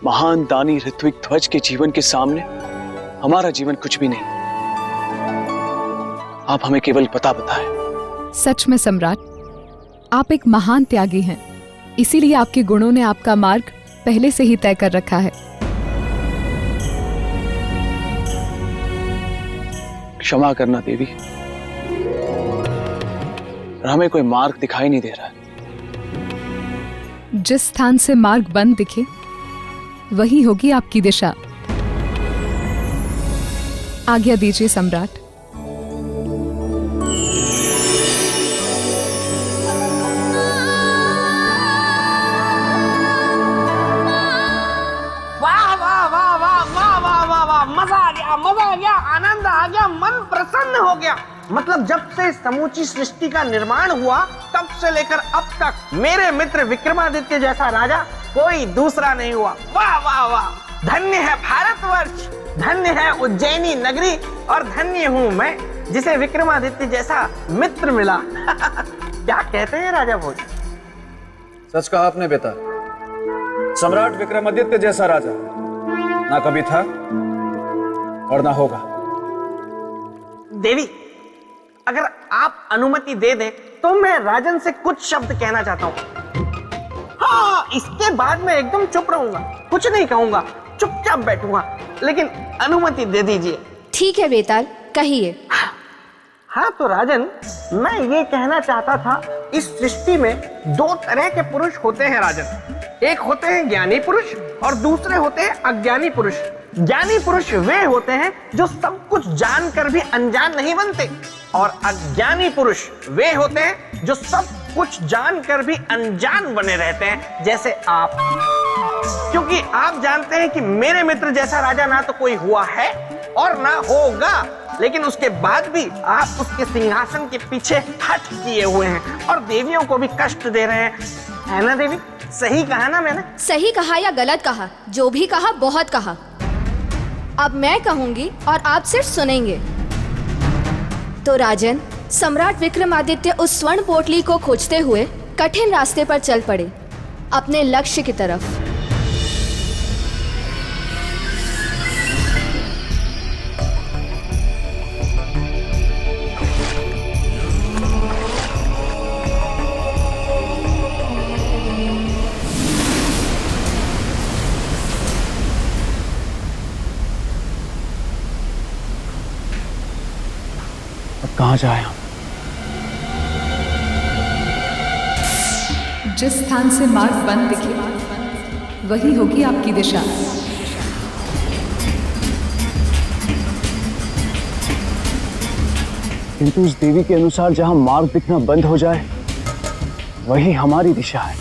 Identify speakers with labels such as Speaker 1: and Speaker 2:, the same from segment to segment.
Speaker 1: महान दानी ऋत्विक ध्वज के जीवन के सामने हमारा जीवन कुछ भी नहीं। आप हमें केवल पता बताएं।
Speaker 2: सच में सम्राट, आप एक महान त्यागी हैं, इसीलिए आपके गुणों ने आपका मार्ग पहले से ही तय कर रखा है।
Speaker 1: क्षमा करना देवी, हमें कोई मार्ग दिखाई नहीं दे रहा है।
Speaker 2: जिस स्थान से मार्ग बंद दिखे वही होगी आपकी दिशा। आज्ञा दीजिए सम्राट।
Speaker 3: वाह वाह वाह वाह वाह वाह वाह वाह, मजा आ गया, आनंद आ गया, मन प्रसन्न हो गया। मतलब जब से समूची सृष्टि का निर्माण हुआ तब से लेकर अब तक मेरे मित्र विक्रमादित्य जैसा राजा कोई दूसरा नहीं हुआ। वाह वाह वाह, धन्य है भारतवर्ष, धन्य है उज्जैनी नगरी और धन्य हूँ मैं जिसे विक्रमादित्य जैसा मित्र मिला। क्या कहते हैं राजा भोज?
Speaker 4: सच कहा आपने बेटा। सम्राट विक्रमादित्य जैसा राजा ना कभी था और ना होगा।
Speaker 3: देवी, अगर आप अनुमति दे दें तो मैं राजन से कुछ शब्द कहना चाहता हूँ। हाँ, इसके बाद मैं एकदम चुप रहूंगा, कुछ नहीं कहूंगा, चुपचाप बैठूंगा, लेकिन अनुमति दे दीजिए।
Speaker 5: ठीक है बेताल, कहिए।
Speaker 3: हाँ तो राजन, मैं ये कहना चाहता था, इस सृष्टि में दो तरह के पुरुष होते हैं राजन। एक होते हैं ज्ञानी पुरुष और दूसरे होते हैं अज्ञानी पुरुष। ज्ञानी पुरुष वे होते हैं जो सब कुछ जानकर भी अनजान नहीं बनते, और अज्ञानी पुरुष वे होते हैं जो सब कुछ जानकर भी अनजान बने रहते हैं, जैसे आप। क्योंकि आप जानते हैं कि मेरे मित्र जैसा राजा ना तो कोई हुआ है और ना होगा, लेकिन उसके बाद भी आप उसके सिंहासन के पीछे हट किए हुए हैं और देवियों को भी कष्ट दे रहे हैं, है ना देवी? सही कहा ना मैंने?
Speaker 5: सही कहा या गलत कहा, जो भी कहा बहुत कहा। अब मैं कहूंगी और आप सिर्फ सुनेंगे। तो राजन, सम्राट विक्रमादित्य उस स्वर्ण पोटली को खोजते हुए कठिन रास्ते पर चल पड़े, अपने लक्ष्य की तरफ।
Speaker 1: कहाँ जाए हम?
Speaker 2: जिस स्थान से मार्ग बंद दिखे वही होगी आपकी दिशा।
Speaker 1: किंतु उस देवी के अनुसार जहां मार्ग दिखना बंद हो जाए वही हमारी दिशा है।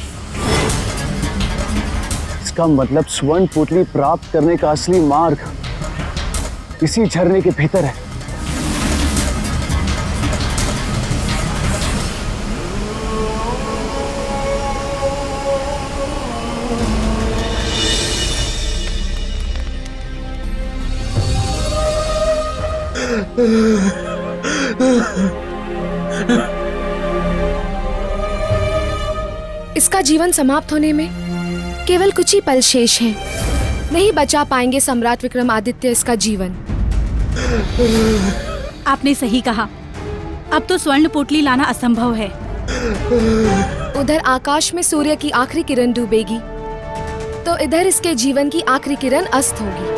Speaker 1: इसका मतलब स्वर्ण पोटली प्राप्त करने का असली मार्ग इसी झरने के भीतर है।
Speaker 6: इसका जीवन समाप्त होने में केवल कुछ ही पल शेष हैं। नहीं बचा पाएंगे सम्राट विक्रमादित्य इसका जीवन।
Speaker 7: आपने सही कहा, अब तो स्वर्ण पोटली लाना असंभव है।
Speaker 6: उधर आकाश में सूर्य की आखिरी किरण डूबेगी तो इधर इसके जीवन की आखिरी किरण अस्त होगी।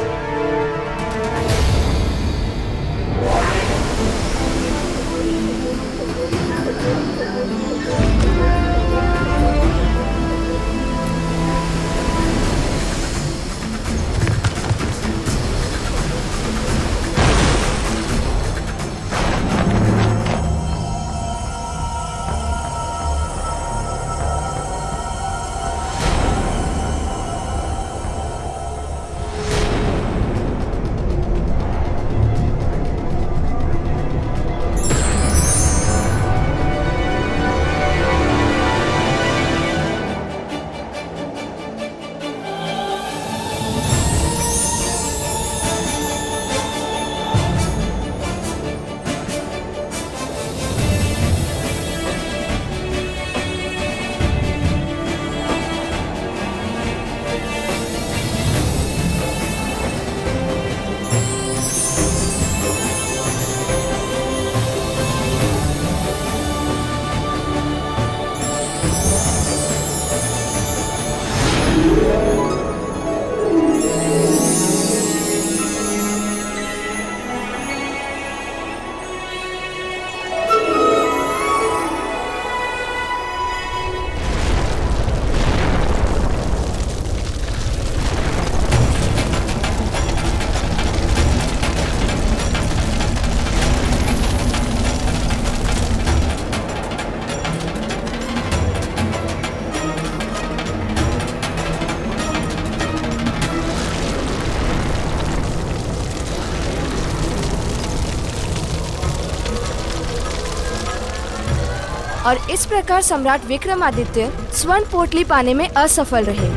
Speaker 5: और इस प्रकार सम्राट विक्रमादित्य स्वर्ण पोटली पाने में असफल रहे।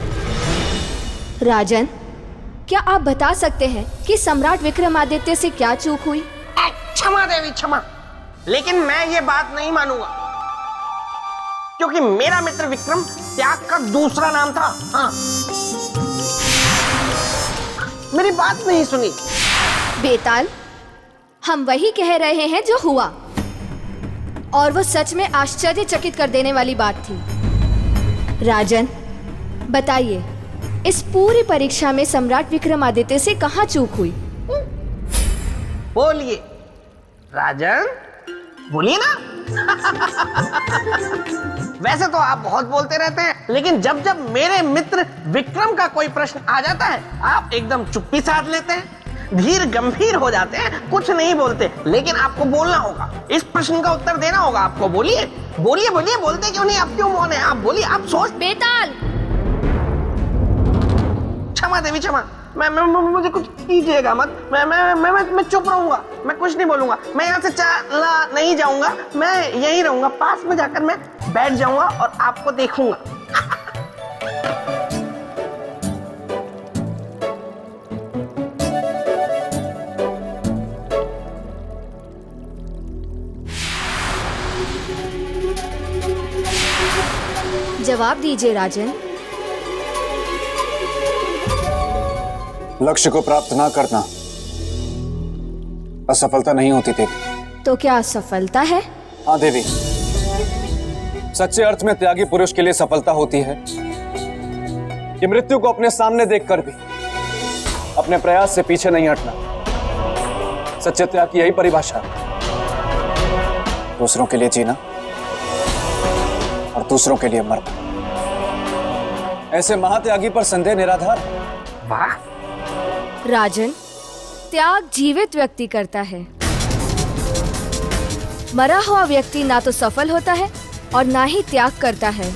Speaker 5: राजन, क्या आप बता सकते हैं कि सम्राट विक्रमादित्य से क्या चूक हुई?
Speaker 3: क्षमा देवी क्षमा, लेकिन मैं ये बात नहीं मानूंगा, क्योंकि मेरा मित्र विक्रम त्याग का दूसरा नाम था। हाँ, मेरी बात नहीं सुनी।
Speaker 5: बेताल, हम वही कह रहे हैं जो हुआ, और वो सच में आश्चर्यचकित कर देने वाली बात थी। राजन, बताइए, इस पूरी परीक्षा में सम्राट विक्रमादित्य से कहाँ चूक हुई?
Speaker 3: बोलिए राजन, बोलिए ना। वैसे तो आप बहुत बोलते रहते हैं, लेकिन जब जब मेरे मित्र विक्रम का कोई प्रश्न आ जाता है, आप एकदम चुप्पी साध लेते हैं, धीर गंभीर हो जाते हैं, कुछ नहीं बोलते। लेकिन आपको बोलना होगा, इस प्रश्न का उत्तर देना होगा आपको। बोलिए बोलिए बोलिए, बोलते क्यों नहीं? आप क्यों मौन है? आप बोलिए, आप सोच।
Speaker 5: बेताल!
Speaker 3: क्षमा देवी क्षमा, मैं मुझे कुछ कीजिएगा मत। मैं चुप रहूंगा, मैं कुछ नहीं बोलूंगा। मैं यहाँ से चला नहीं जाऊंगा, मैं यहीं रहूंगा। पास में जाकर मैं बैठ जाऊंगा और आपको देखूंगा।
Speaker 5: जवाब दीजिए राजन।
Speaker 4: लक्ष्य को प्राप्त ना करना असफलता नहीं होती देवी।
Speaker 5: तो क्या असफलता है?
Speaker 4: हाँ देवी, सच्चे अर्थ में त्यागी पुरुष के लिए सफलता होती है कि मृत्यु को अपने सामने देखकर भी अपने प्रयास से पीछे नहीं हटना। सच्चे त्याग की यही परिभाषा, दूसरों के लिए जीना और दूसरों के लिए मरना। ऐसे महात्यागी पर संदेह निराधार।
Speaker 3: वाह
Speaker 5: राजन, त्याग जीवित व्यक्ति करता है, मरा हुआ व्यक्ति ना तो सफल होता है और ना ही त्याग करता है।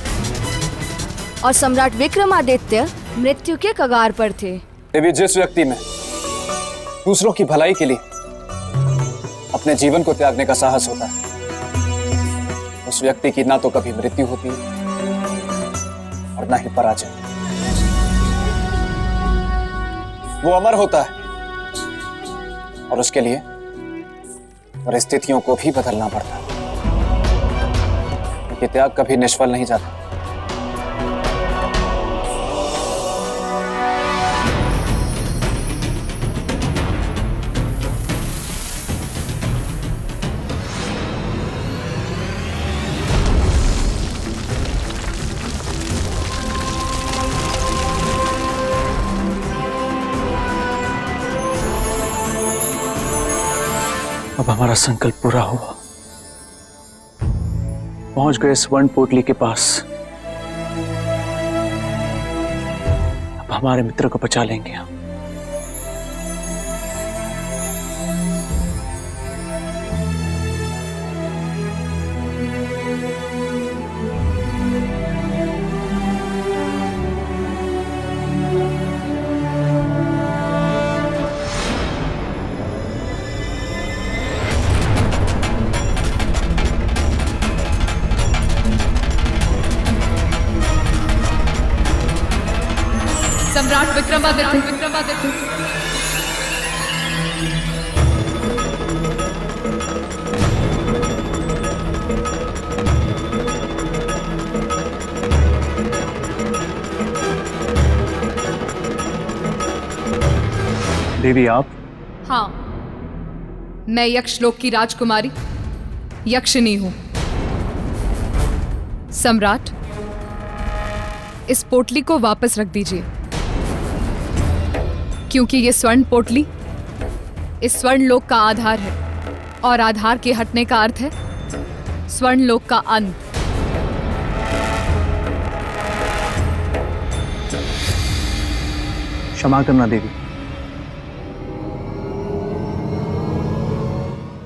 Speaker 5: और सम्राट विक्रमादित्य मृत्यु के कगार पर थे।
Speaker 4: देवी, जिस व्यक्ति में दूसरों की भलाई के लिए अपने जीवन को त्यागने का साहस होता है, उस व्यक्ति की ना तो कभी मृत्यु होती है और ना ही पराजय। वो अमर होता है और उसके लिए परिस्थितियों को भी बदलना पड़ता है, क्योंकि त्याग कभी निष्फल नहीं जाता।
Speaker 1: अब हमारा संकल्प पूरा हुआ। पहुंच गए स्वर्ण पोटली के पास। अब हमारे मित्र को बचा लेंगे हम।
Speaker 2: सम्राट विक्रमादित्य।
Speaker 1: देवी, आप?
Speaker 2: हाँ, मैं यक्षलोक की राजकुमारी यक्षिनी हूं। सम्राट, इस पोटली को वापस रख दीजिए, क्योंकि ये स्वर्ण पोटली इस स्वर्ण लोक का आधार है, और आधार के हटने का अर्थ है स्वर्ण लोक का अंत।
Speaker 1: क्षमा करना देवी,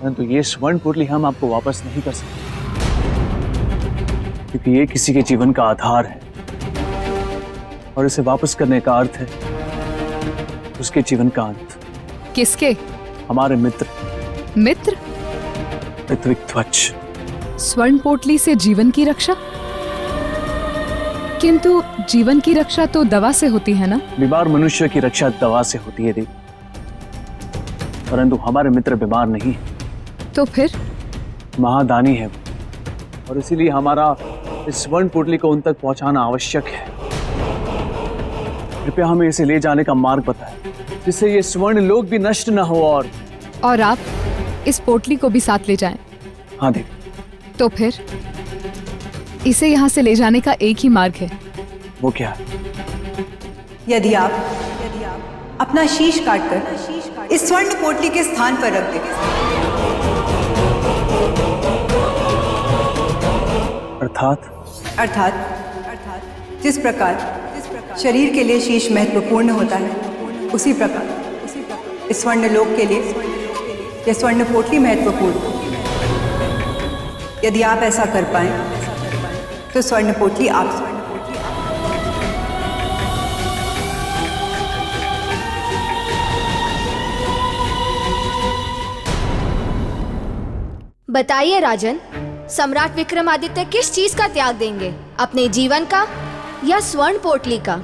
Speaker 1: परंतु ये स्वर्ण पोटली हम आपको वापस नहीं कर सकते, क्योंकि ये किसी के जीवन का आधार है, और इसे वापस करने का अर्थ है उसके जीवन का अंत।
Speaker 2: किसके?
Speaker 1: हमारे मित्र
Speaker 2: मित्र?
Speaker 1: ऋत्विक ध्वज।
Speaker 2: स्वर्ण पोटली से जीवन की रक्षा? किंतु जीवन की रक्षा तो दवा से होती है ना?
Speaker 1: बीमार मनुष्य की रक्षा दवा से होती है देवी, परंतु हमारे मित्र बीमार नहीं है।
Speaker 2: तो फिर?
Speaker 1: महादानी है वो, और इसीलिए हमारा इस स्वर्ण पोटली को उन तक पहुंचाना आवश्यक है। कृपया हमें इसे ले जाने का मार्ग बताएं, जिससे ये स्वर्ण लोक भी नष्ट न हो। और
Speaker 2: आप इस पोटली को भी साथ ले जाएं।
Speaker 1: हाँ देवी।
Speaker 2: तो फिर इसे यहाँ से ले जाने का एक ही मार्ग है।
Speaker 1: वो क्या है?
Speaker 8: यदि आप अपना शीश काटकर इस स्वर्ण पोटली के स्थान पर रख दें, अर्थात जिस प्रकार शरीर के लिए शीश महत्वपूर्ण होता है, उसी प्रकार इस स्वर्ण लोक के लिए यह स्वर्ण पोटली महत्वपूर्ण। यदि आप ऐसा कर पाएं तो स्वर्ण पोटली आप
Speaker 5: बताइए राजन, सम्राट विक्रमादित्य किस चीज का त्याग देंगे? अपने जीवन का या स्वर्ण पोटली का?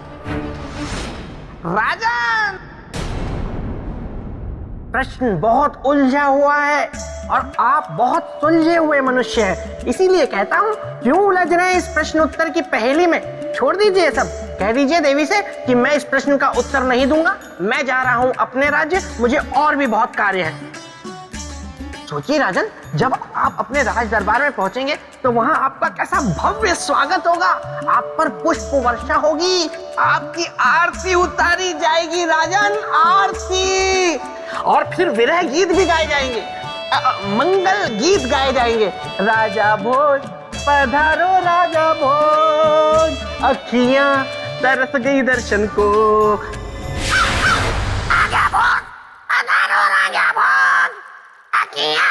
Speaker 3: राजन, प्रश्न बहुत उलझा हुआ है और आप बहुत सुलझे हुए मनुष्य हैं। इसीलिए कहता हूँ, क्यों उलझ रहे हैं इस प्रश्न उत्तर की पहेली में? छोड़ दीजिए सब। कह दीजिए देवी से कि मैं इस प्रश्न का उत्तर नहीं दूंगा, मैं जा रहा हूँ अपने राज्य, मुझे और भी बहुत कार्य है। सोचिए राजन, जब आप अपने राज दरबार में पहुंचेंगे तो वहां आपका कैसा भव्य स्वागत होगा। आप पर पुष्प वर्षा होगी, आपकी आरती उतारी जाएगी राजन, आरती। और फिर विरह गीत भी गाए जाएंगे, मंगल गीत गाए जाएंगे। राजा भोज पधारो राजा भोज, अखियां तरस गई दर्शन को। राजा भोज पधारो राजा भोज, अखियां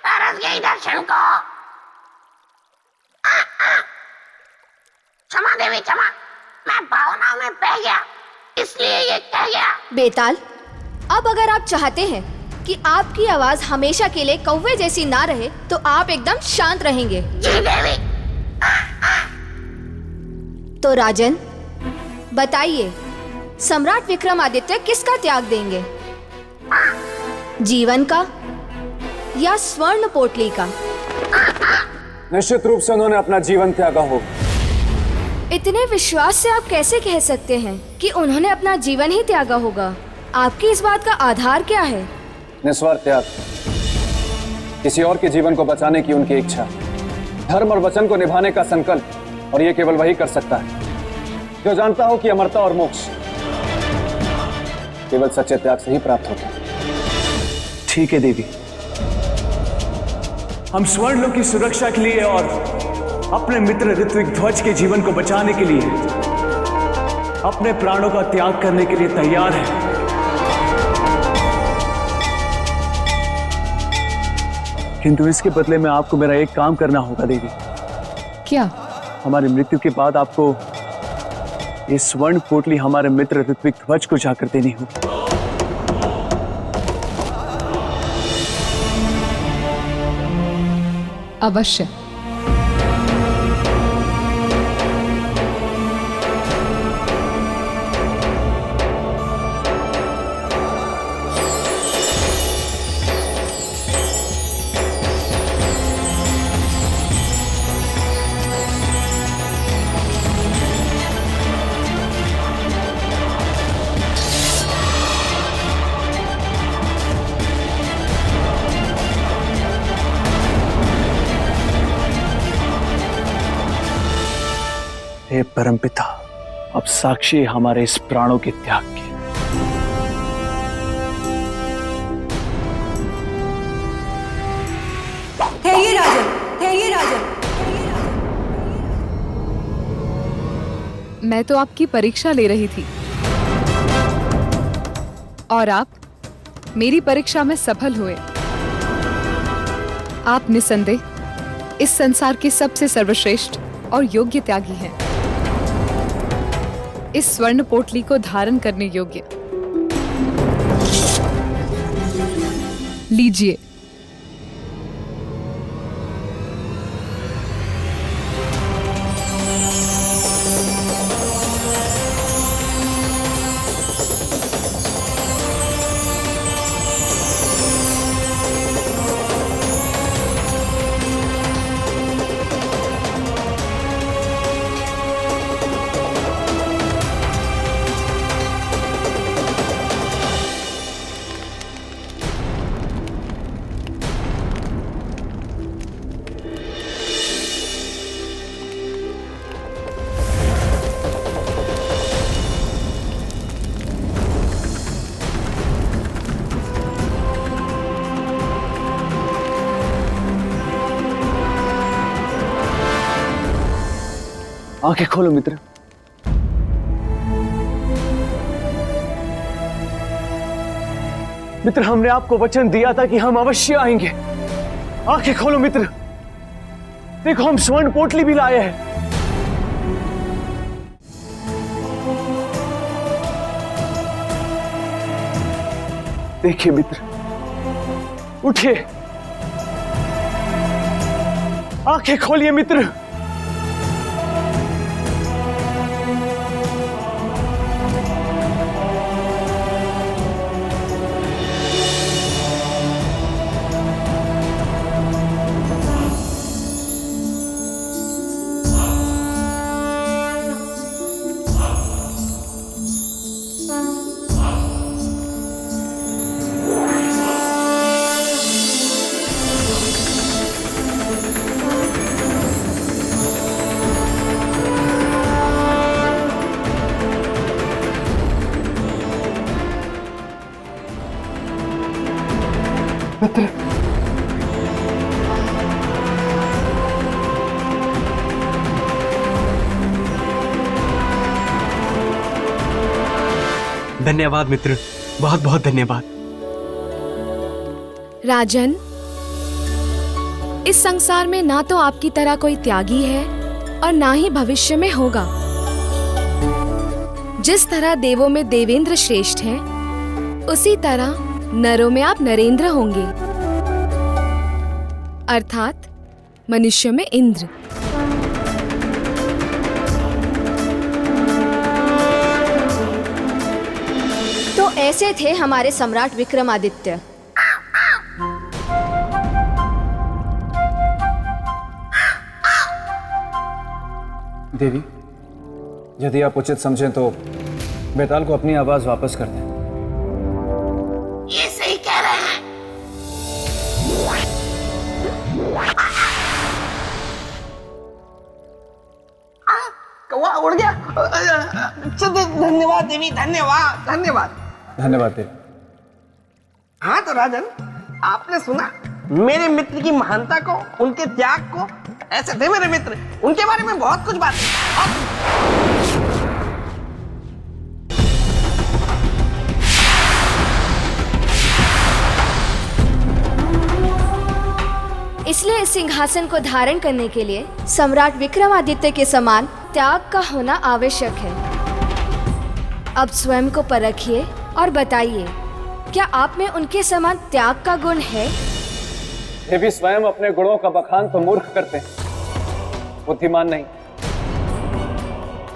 Speaker 3: तरस गई दर्शन को। क्षमा देवी क्षमा, मैं भावनाओं में बह गया, इसलिए ये कह गया।
Speaker 5: बेताल, अब अगर आप चाहते हैं कि आपकी आवाज हमेशा के लिए कौवे जैसी ना रहे, तो आप एकदम शांत रहेंगे।
Speaker 3: जी देवी।
Speaker 5: तो राजन बताइए, सम्राट विक्रमादित्य किसका त्याग देंगे? जीवन का या स्वर्ण पोटली का?
Speaker 4: निश्चित रूप से उन्होंने अपना जीवन त्यागा हो।
Speaker 5: इतने विश्वास से आप कैसे कह सकते हैं कि उन्होंने अपना जीवन ही त्यागा होगा? आपकी इस बात का आधार क्या है?
Speaker 4: निस्वार्थ त्याग, किसी और के जीवन को बचाने की उनकी इच्छा, धर्म और वचन को निभाने का संकल्प, और ये केवल वही कर सकता है जो जानता हो कि अमरता और मोक्ष केवल सच्चे त्याग से ही प्राप्त होता है।
Speaker 1: ठीक है देवी, हम स्वर्ण लोक की सुरक्षा के लिए और अपने मित्र ऋत्विक ध्वज के जीवन को बचाने के लिए अपने प्राणों का त्याग करने के लिए तैयार हैं। किंतु इसके बदले में आपको मेरा एक काम करना होगा देवी।
Speaker 2: क्या?
Speaker 1: हमारी मृत्यु के बाद आपको ये स्वर्ण पोटली हमारे मित्र ऋत्विक ध्वज को जाकर देनी होगी।
Speaker 2: अवश्य।
Speaker 1: हे परमपिता, अब साक्षी है हमारे इस प्राणों के त्याग की।
Speaker 8: ठहरिए राजन, ठहरिए राजन।
Speaker 2: मैं तो आपकी परीक्षा ले रही थी और आप मेरी परीक्षा में सफल हुए। आप निसंदेह इस संसार के सबसे सर्वश्रेष्ठ और योग्य त्यागी हैं, इस स्वर्ण पोटली को धारण करने योग्य। लीजिए।
Speaker 1: आंखें खोलो मित्र। मित्र, हमने आपको वचन दिया था कि हम अवश्य आएंगे। आंखें खोलो मित्र। देखो, हम स्वर्ण पोटली भी लाए हैं। देखिए मित्र, उठिए, आंखें खोलिए मित्र।
Speaker 3: धन्यवाद मित्र, बहुत बहुत धन्यवाद।
Speaker 6: राजन, इस संसार में ना तो आपकी तरह कोई त्यागी है और ना ही भविष्य में होगा। जिस तरह देवों में देवेंद्र श्रेष्ठ हैं, उसी तरह नरों में आप नरेंद्र होंगे, अर्थात मनुष्य में इंद्र।
Speaker 5: तो ऐसे थे हमारे सम्राट विक्रमादित्य।
Speaker 4: देवी, यदि आप उचित समझें तो बेताल को अपनी आवाज वापस कर दें।
Speaker 3: ये सही कह रहे हैं। कौवा उड़ गया। धन्यवाद देवी, धन्यवाद धन्यवाद
Speaker 4: धन्यवाद देवी।
Speaker 3: हाँ तो राजन, आपने सुना मेरे मित्र की महानता को, उनके त्याग को। ऐसे थे मेरे मित्र, उनके बारे में बहुत कुछ बातें।
Speaker 5: इसलिए इस सिंहासन को धारण करने के लिए सम्राट विक्रमादित्य के समान त्याग का होना आवश्यक है। अब स्वयं को परखिए और बताइए, क्या आप में उनके समान त्याग का गुण है?
Speaker 4: देवी स्वयं अपने गुणों का बखान तो मूर्ख करते हैं, बुद्धिमान नहीं।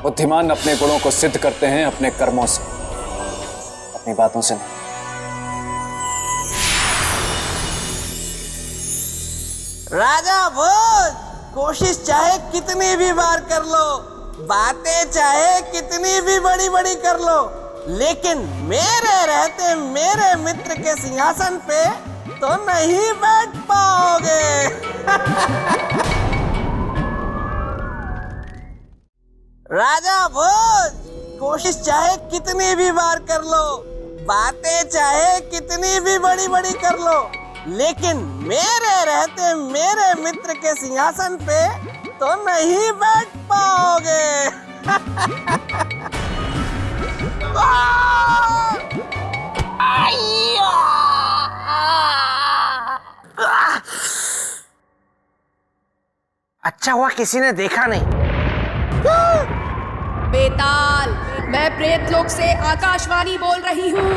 Speaker 4: बुद्धिमान अपने गुणों को सिद्ध करते हैं अपने कर्मों से, अपनी बातों से नहीं।
Speaker 3: राजा भोज, कोशिश चाहे कितनी भी बार कर लो, बातें चाहे कितनी भी बड़ी बड़ी कर लो, लेकिन मेरे रहते मेरे मित्र के सिंहासन पे तो नहीं बैठ पाओगे। राजा भोज, कोशिश चाहे कितनी भी बार कर लो, बातें चाहे कितनी भी बड़ी बड़ी कर लो, लेकिन मेरे रहते मेरे मित्र के सिंहासन पे तो नहीं बैठ पाओगे। अच्छा हुआ किसी ने देखा नहीं।
Speaker 9: बेताल, मैं प्रेतलोक से आकाशवाणी बोल रही हूँ।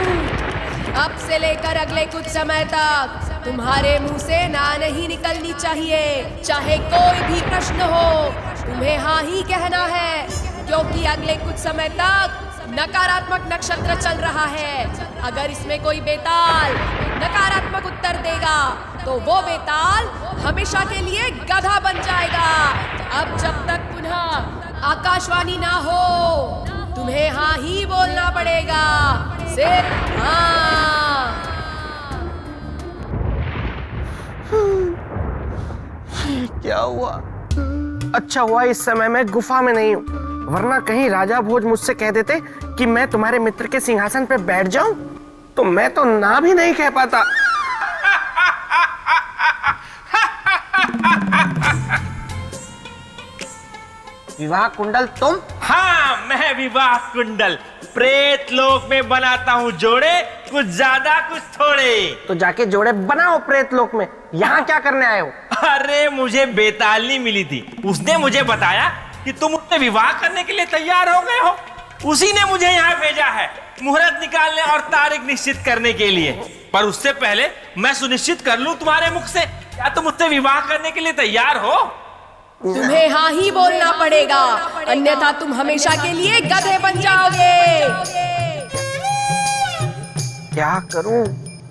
Speaker 9: अब से लेकर अगले कुछ समय तक तुम्हारे मुंह से ना नहीं निकलनी चाहिए, चाहे कोई भी प्रश्न हो, तुम्हें हाँ ही कहना है, क्योंकि अगले कुछ समय तक नकारात्मक नक्षत्र चल रहा है। अगर इसमें कोई बेताल नकारात्मक उत्तर देगा तो वो बेताल हमेशा के लिए गधा बन जाएगा। अब जब तक पुनः आकाशवाणी ना हो, तुम्हें हाँ ही बोलना पड़ेगा, सिर्फ हाँ।
Speaker 3: क्या हुआ? अच्छा हुआ इस समय मैं गुफा में नहीं हूँ, वरना कहीं राजा भोज मुझसे कह देते कि मैं तुम्हारे मित्र के सिंहासन पे बैठ जाऊं, तो मैं तो ना भी नहीं कह पाता। विवाह कुंडल तुम?
Speaker 10: हाँ, मैं विवाह कुंडल प्रेत लोक में बनाता हूँ जोड़े, कुछ ज्यादा कुछ थोड़े।
Speaker 3: तो जाके जोड़े बनाओ प्रेत लोक में, यहाँ क्या करने आए हो?
Speaker 10: अरे मुझे बेतालनी मिली थी, उसने मुझे बताया कि तुम उससे विवाह करने के लिए तैयार हो गए हो। उसी ने मुझे यहाँ भेजा है मुहूर्त निकालने और तारीख निश्चित करने के लिए। पर उससे पहले मैं सुनिश्चित कर लूं तुम्हारे मुख से, क्या तुम उससे विवाह करने के लिए तैयार हो?
Speaker 9: तुम्हें हाँ ही बोलना पड़ेगा, अन्यथा तुम हमेशा के लिए गधे बन जाओगे।
Speaker 3: क्या करूं?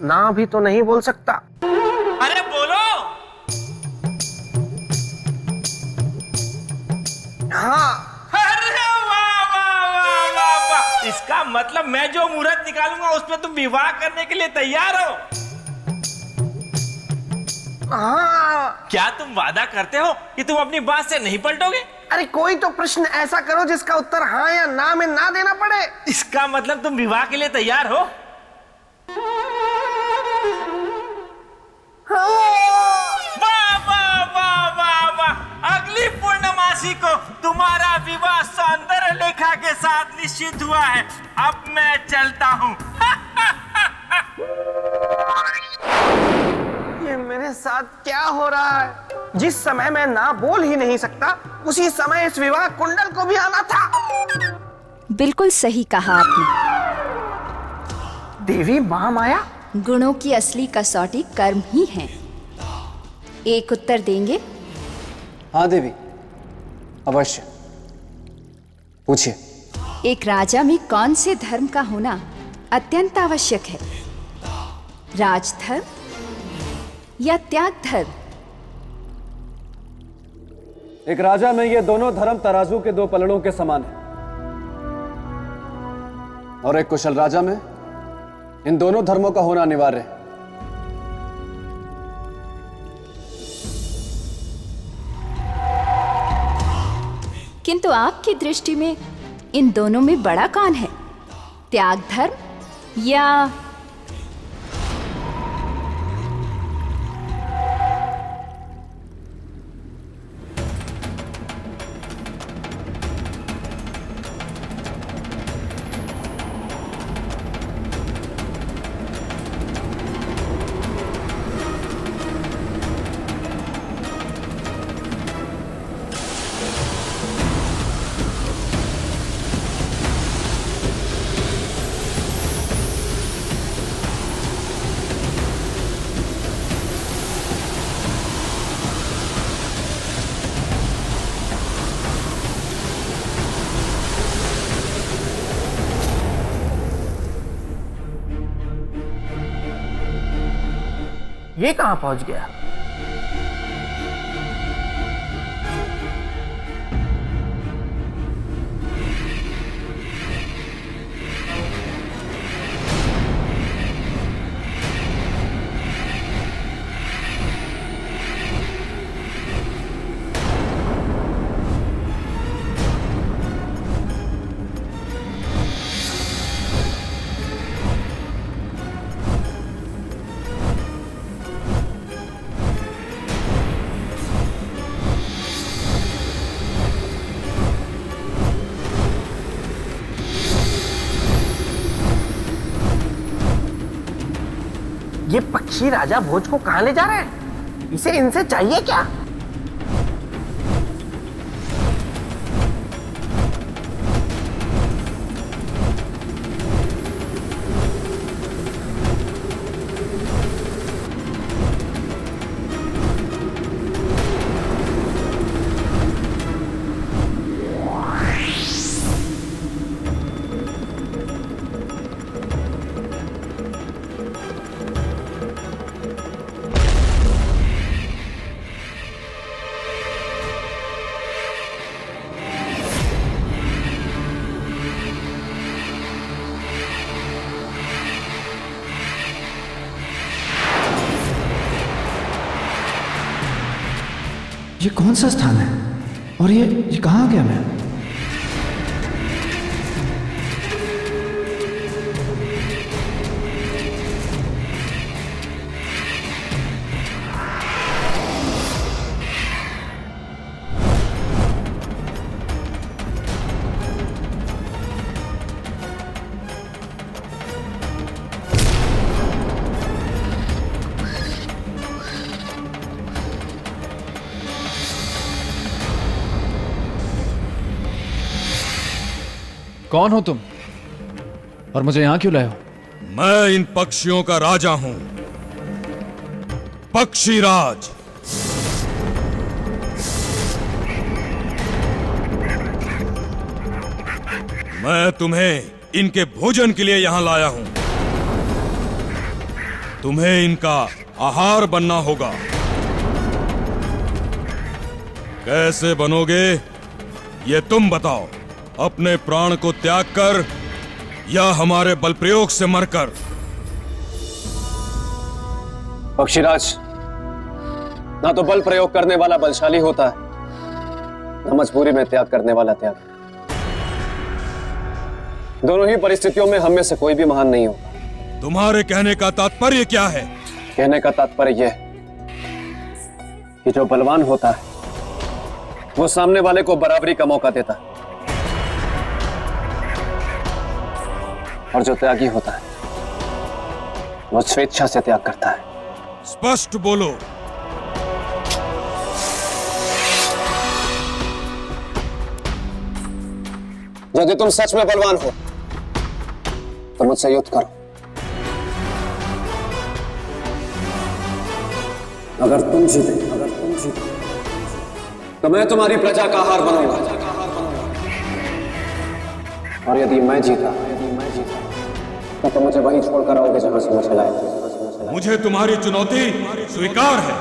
Speaker 3: ना भी तो नहीं बोल सकता।
Speaker 10: अरे बोलो।
Speaker 3: हाँ।
Speaker 10: अरे वाह वाह वाह वाह वाह, इसका मतलब मैं जो मुहूर्त निकालूंगा उसमें तुम विवाह करने के लिए तैयार हो?
Speaker 3: हाँ।
Speaker 10: क्या तुम वादा करते हो कि तुम अपनी बात से नहीं पलटोगे?
Speaker 3: अरे कोई तो प्रश्न ऐसा करो जिसका उत्तर हाँ या ना में ना देना पड़े।
Speaker 10: इसका मतलब तुम विवाह के लिए तैयार हो? वाह वाह वाह वाह वाह, अगली पूर्णमासी को तुम्हारा विवाह सौंदर्य लेखा के साथ निश्चित हुआ है। अब मैं चलता हूँ।
Speaker 3: ये मेरे साथ क्या हो रहा है? जिस समय मैं ना बोल ही नहीं सकता, उसी समय इस विवाह कुंडल को भी आना था।
Speaker 5: बिल्कुल सही कहा आपने।
Speaker 3: देवी महामाया,
Speaker 5: गुणों की असली कसौटी कर्म ही है। एक उत्तर देंगे?
Speaker 4: हाँ देवी, अवश्य पूछिए।
Speaker 5: एक राजा में कौन से धर्म का होना अत्यंत आवश्यक है? राजधर्म या त्याग धर्म?
Speaker 4: एक राजा में ये दोनों धर्म तराजू के दो पलड़ों के समान है, और एक कुशल राजा में इन दोनों धर्मों का होना अनिवार्य है।
Speaker 5: किंतु आपकी दृष्टि में इन दोनों में बड़ा कौन है? त्याग धर्म या
Speaker 3: ये कहां पहुंच गया? ये पक्षी राजा भोज को कहां ले जा रहे हैं? इसे इनसे चाहिए क्या?
Speaker 11: ये कौन सा स्थान है और ये कहाँ आ गया मैं?
Speaker 4: कौन हो तुम और मुझे यहां क्यों लाए हो?
Speaker 12: मैं इन पक्षियों का राजा हूं, पक्षीराज। मैं तुम्हें इनके भोजन के लिए यहां लाया हूं। तुम्हें इनका आहार बनना होगा। कैसे बनोगे ये तुम बताओ, अपने प्राण को त्याग कर या हमारे बल प्रयोग से मरकर?
Speaker 4: पक्षीराज, ना तो बल प्रयोग करने वाला बलशाली होता है, ना मजबूरी में त्याग करने वाला त्याग। दोनों ही परिस्थितियों में हम में से कोई भी महान नहीं होगा।
Speaker 12: तुम्हारे कहने का तात्पर्य क्या है?
Speaker 4: कहने का तात्पर्य यह कि जो बलवान होता है वो सामने वाले को बराबरी का मौका देता है, और जो त्यागी होता है वो स्वेच्छा से त्याग करता है।
Speaker 12: स्पष्ट बोलो।
Speaker 4: यदि तुम सच में बलवान हो तो मुझसे युद्ध करो। अगर तुम जीते तो मैं तुम्हारी प्रजा का आहार बनूंगा, और यदि मैं जीता तो तुम मुझे वहीं छोड़कर आओगे जहां से मुझे लाए।
Speaker 12: मुझे तुम्हारी चुनौती स्वीकार है।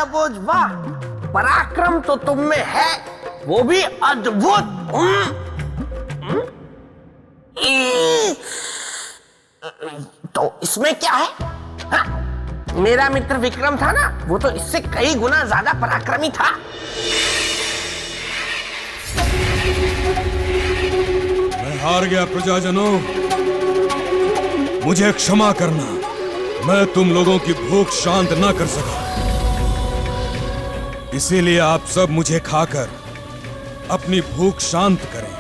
Speaker 3: भोज, वाह! पराक्रम तो तुम में है, वो भी अद्भुत। तो इसमें क्या है? हा? मेरा मित्र विक्रम था ना, वो तो इससे कई गुना ज्यादा पराक्रमी था।
Speaker 12: मैं हार गया प्रजाजनों, मुझे क्षमा करना। मैं तुम लोगों की भूख शांत ना कर सका, इसीलिए आप सब मुझे खाकर अपनी भूख शांत करें।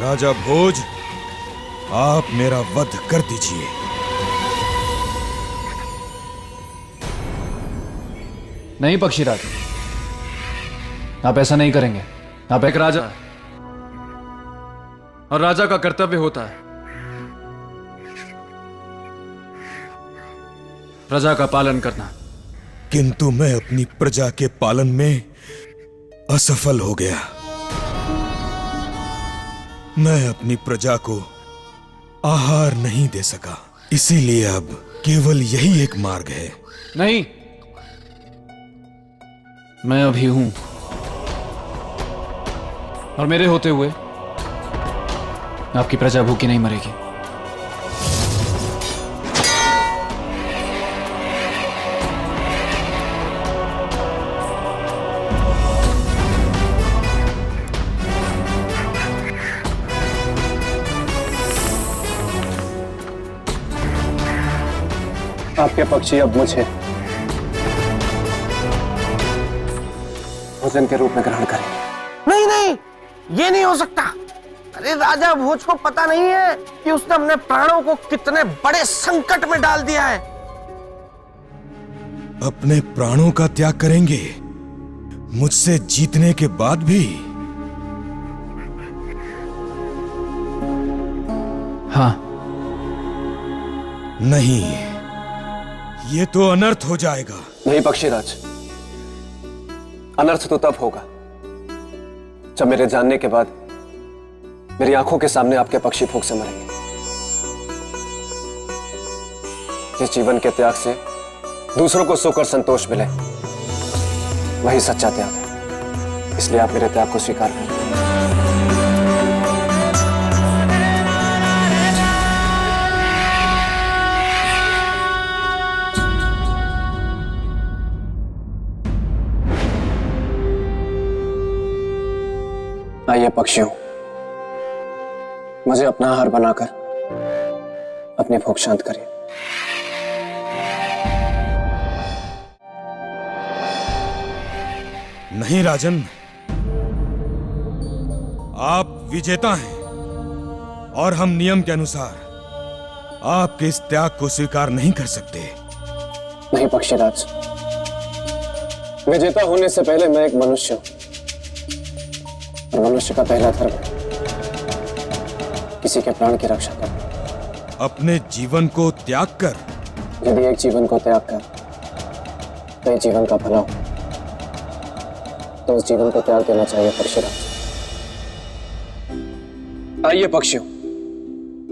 Speaker 12: राजा भोज, आप मेरा वध कर दीजिए।
Speaker 4: नहीं पक्षीराज, आप ऐसा नहीं करेंगे। आप एक राजा हैं, और राजा का कर्तव्य होता है प्रजा का पालन करना।
Speaker 12: किंतु मैं अपनी प्रजा के पालन में असफल हो गया। मैं अपनी प्रजा को आहार नहीं दे सका, इसीलिए अब केवल यही एक मार्ग है।
Speaker 4: नहीं, मैं अभी हूं, और मेरे होते हुए आपकी प्रजा भूखी नहीं मरेगी। आपके पक्षी अब मुझे भोजन के रूप में ग्रहण करेंगे।
Speaker 3: नहीं नहीं, ये नहीं हो सकता। अरे राजा भोज को पता नहीं है कि उसने अपने प्राणों को कितने बड़े संकट में डाल दिया है।
Speaker 12: अपने प्राणों का त्याग करेंगे मुझसे जीतने के बाद भी?
Speaker 11: हाँ।
Speaker 12: नहीं, ये तो अनर्थ हो जाएगा।
Speaker 4: नहीं पक्षीराज, अनर्थ तो तब होगा जब मेरे जानने के बाद मेरी आंखों के सामने आपके पक्षी भूख से मरेंगे। जिस जीवन के त्याग से दूसरों को सुख और संतोष मिले, वही सच्चा त्याग है। इसलिए आप मेरे त्याग को स्वीकार करें। आइए पक्षियों, मुझे अपना आहार बनाकर अपनी भूख शांत करिए।
Speaker 12: नहीं राजन, आप विजेता हैं और हम नियम के अनुसार आपके इस त्याग को स्वीकार नहीं कर सकते।
Speaker 4: नहीं पक्षीराज, विजेता होने से पहले मैं एक मनुष्य हूं और मनुष्य का पहला धर्म है किसी के प्राण की रक्षा करना।
Speaker 12: अपने जीवन को त्याग कर?
Speaker 4: यदि एक जीवन को त्याग कर तो एक जीवन का भला हो, तो उस जीवन को त्याग देना चाहिए पक्षीराज। आइए पक्षियों,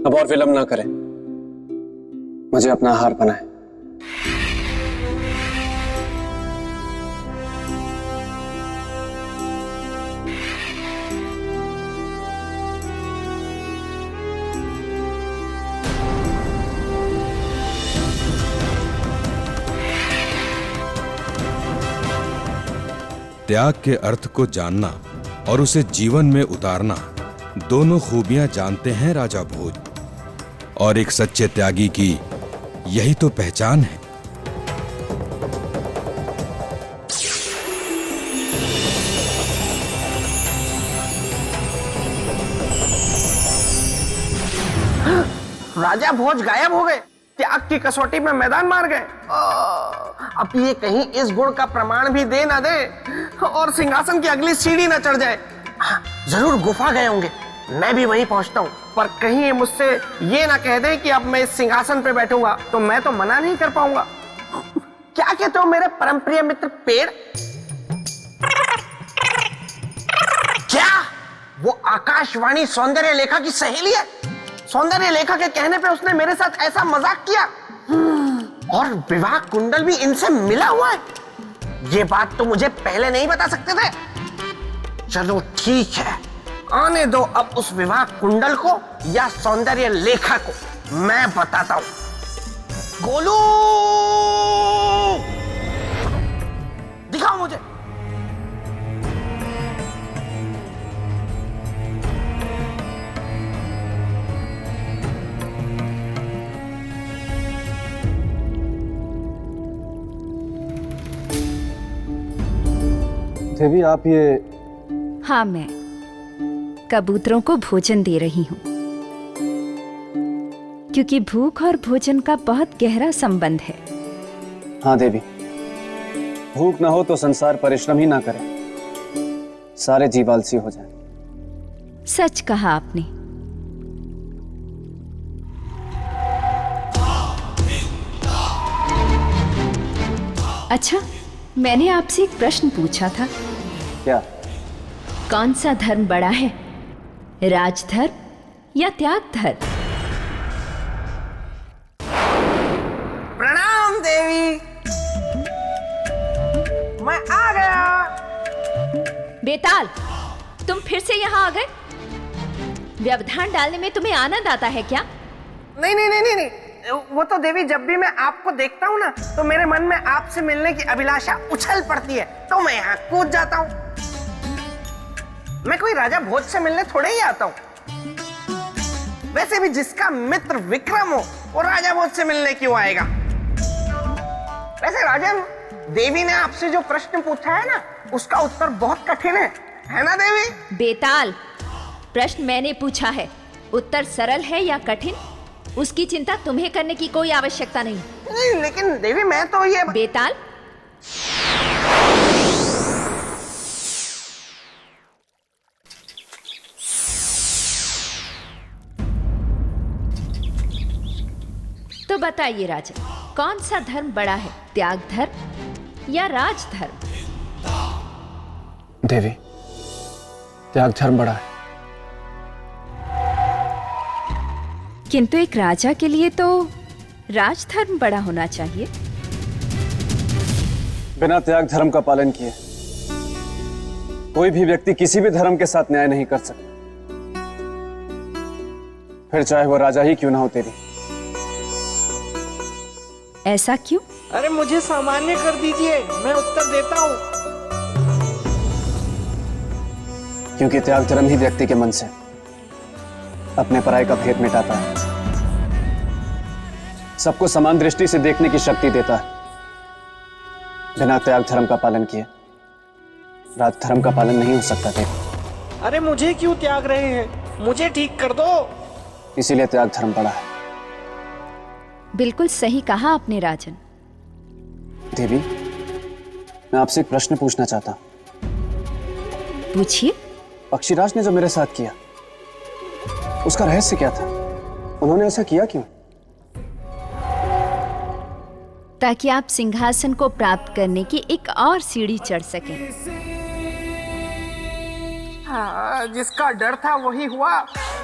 Speaker 4: अब और विलंब ना करें, मुझे अपना आहार बनाएं।
Speaker 12: त्याग के अर्थ को जानना और उसे जीवन में उतारना दोनों खूबियां जानते हैं राजा भोज, और एक सच्चे त्यागी की यही तो पहचान है।
Speaker 3: राजा भोज गायब हो गए, त्याग की कसौटी में मैदान मार गए। अब ये कहीं इस गुण का प्रमाण भी दे ना दे और सिंहासन की अगली सीढ़ी ना चढ़ जाए। जरूर गुफा गए होंगे, मैं भी वहीं पहुंचता हूँ, पर कहीं ये मुझसे ये ना कह दे कि अब मैं इस सिंहासन पे बैठूंगा, तो मैं तो मना नहीं कर पाऊंगा। क्या कहते हो मेरे परम प्रिय मित्र पेड़? क्या वो आकाशवाणी सौंदर्य लेखा की सहेली है? सौंदर्य लेखा के कहने पे उसने मेरे साथ ऐसा मजाक किया और विवाह कुंडल भी इनसे मिला हुआ है। ये बात तो मुझे पहले नहीं बता सकते थे। चलो ठीक है, आने दो अब उस विवाह कुंडल को या सौंदर्य लेखा को, मैं बताता हूं। गोलू, दिखाओ मुझे।
Speaker 4: देवी आप ये?
Speaker 13: हाँ, मैं कबूतरों को भोजन दे रही हूँ, क्योंकि भूख और भोजन का बहुत गहरा संबंध है।
Speaker 4: हाँ देवी, भूख ना हो तो संसार परिश्रम ही ना करे, सारे जीव आलसी हो जाए।
Speaker 13: सच कहा आपने। अच्छा, मैंने आपसे एक प्रश्न पूछा था।
Speaker 4: क्या?
Speaker 13: कौन सा धर्म बड़ा है, राजधर्म या त्याग धर्म?
Speaker 3: प्रणाम देवी, मैं आ गया।
Speaker 13: बेताल, तुम फिर से यहाँ आ गए? व्यवधान डालने में तुम्हें आनंद आता है क्या?
Speaker 3: नहीं नहीं नहीं नहीं, नहीं। वो तो देवी, जब भी मैं आपको देखता हूँ ना, तो मेरे मन में आपसे मिलने की अभिलाषा उछल पड़ती है, तो मैं यहाँ कूद जाता हूँ। मैं कोई राजा भोज से मिलने थोड़े ही आता हूँ। वैसे भी जिसका मित्र विक्रम हो, वो राजा भोज से मिलने क्यों आएगा? वैसे राजन, देवी ने आपसे जो प्रश्न पूछा है ना, उसका उत्तर बहुत कठिन है ना देवी?
Speaker 13: बेताल, प्रश्न मैंने पूछा है, उत्तर सरल है या कठिन उसकी चिंता तुम्हें करने की कोई आवश्यकता नहीं।
Speaker 3: नहीं, लेकिन देवी मैं तो ये
Speaker 13: बेताल, तो बताइए राजन, कौन सा धर्म बड़ा है, त्याग धर्म या राज धर्म?
Speaker 4: देवी, त्याग धर्म बड़ा है।
Speaker 13: किंतु एक राजा के लिए तो राज धर्म बड़ा होना चाहिए।
Speaker 4: बिना त्याग धर्म का पालन किए कोई भी व्यक्ति किसी भी धर्म के साथ न्याय नहीं कर सकता, फिर चाहे वो राजा ही क्यों ना हो। तेरी
Speaker 13: ऐसा क्यों?
Speaker 3: अरे मुझे सामान्य कर दीजिए, मैं उत्तर देता हूँ।
Speaker 4: क्योंकि त्याग धर्म ही व्यक्ति के मन से अपने पराये का भेद मिटाता है, सबको समान दृष्टि से देखने की शक्ति देता है। बिना त्याग धर्म का पालन किए राज धर्म का पालन नहीं हो सकता। देव,
Speaker 3: अरे मुझे क्यों त्याग रहे हैं, मुझे ठीक कर दो।
Speaker 4: इसीलिए त्याग धर्म बड़ा है।
Speaker 13: बिल्कुल सही कहा आपने राजन।
Speaker 4: देवी, मैं आपसे एक प्रश्न पूछना चाहता।
Speaker 13: पूछिए।
Speaker 4: पक्षीराज ने जो मेरे साथ किया उसका रहस्य क्या था? उन्होंने ऐसा किया क्यों?
Speaker 13: ताकि आप सिंहासन को प्राप्त करने की एक और सीढ़ी चढ़ सकें।
Speaker 3: हाँ, जिसका डर था वही हुआ।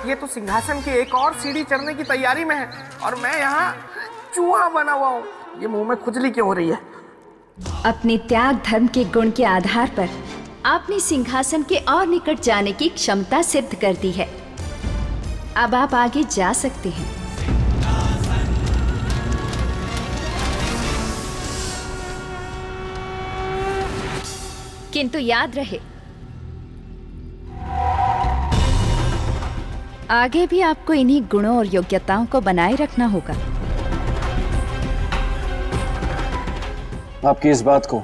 Speaker 3: ये तो सिंहासन की एक और सीढ़ी चढ़ने की तैयारी में है और मैं यहाँ चूहा बना हुआ हूँ। ये मुंह में खुजली क्यों हो रही है?
Speaker 13: अपने त्याग धर्म के गुण के आधार पर आपने सिंहासन के और निकट जाने की क्षमता सिद्ध कर दी है। अब आप आगे जा सकते हैं। किंतु याद रहे, आगे भी आपको इन्हीं गुणों और योग्यताओं को बनाए रखना होगा।
Speaker 4: आपकी इस बात को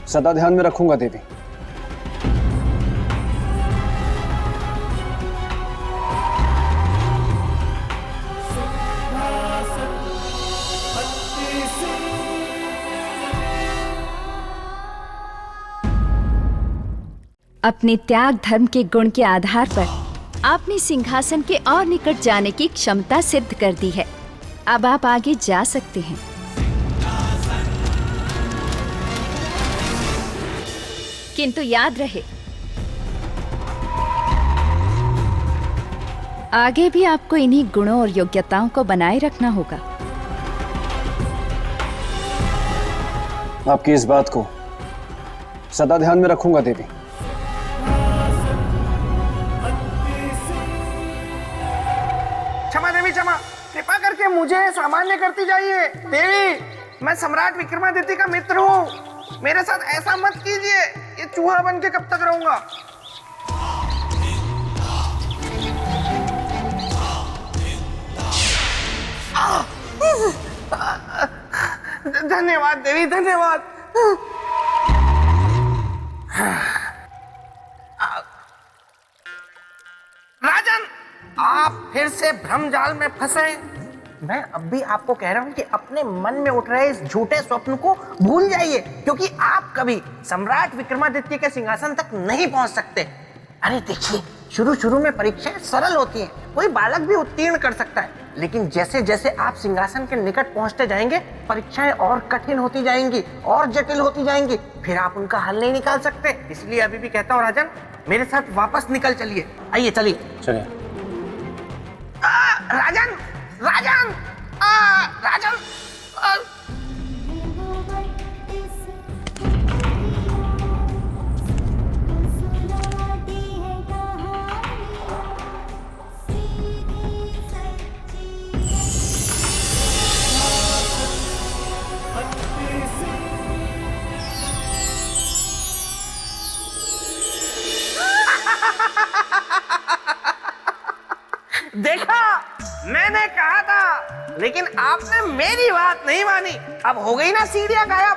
Speaker 4: सदा ध्यान में रखूंगा देवी।
Speaker 13: अपने त्याग धर्म के गुण के आधार पर आपने सिंहासन के और निकट जाने की क्षमता सिद्ध कर दी है। अब आप आगे जा सकते हैं। किंतु याद रहे, आगे भी आपको इन्हीं गुणों और योग्यताओं को बनाए रखना होगा।
Speaker 4: आपकी इस बात को सदा ध्यान में रखूंगा देवी।
Speaker 3: क्षमा देवी, क्षमा, कृपा करके मुझे सामान्य करती जाइए। देवी, मैं सम्राट विक्रमादित्य का मित्र हूँ, मेरे साथ ऐसा मत कीजिए। ये चूहा बन के कब तक रहूंगा? धन्यवाद देवी, धन्यवाद। राजन, आप फिर से भ्रमजाल में फंसे। मैं अब भी आपको कह रहा हूं कि अपने मन में उठ रहे इस झूठे स्वप्न को भूल जाइए, क्योंकि आप कभी सम्राट विक्रमादित्य के सिंहासन तक नहीं पहुंच सकते। अरे देखिए, शुरू में परीक्षाएं सरल होती हैं, कोई बालक भी उत्तीर्ण कर सकता है, लेकिन जैसे जैसे आप सिंहासन के निकट पहुंचते जाएंगे, परीक्षाएं और कठिन होती जाएंगी, और जटिल होती जाएंगी, फिर आप उनका हल नहीं निकाल सकते। इसलिए अभी भी कहता हूँ राजन, मेरे साथ वापस निकल चलिए। आइए, चलिए
Speaker 4: चलिए।
Speaker 3: राजन, राजन, राजन, देखा, मैंने रहा था, लेकिन आपने मेरी बात नहीं मानी। अब हो गई ना सीढ़ियां गायब।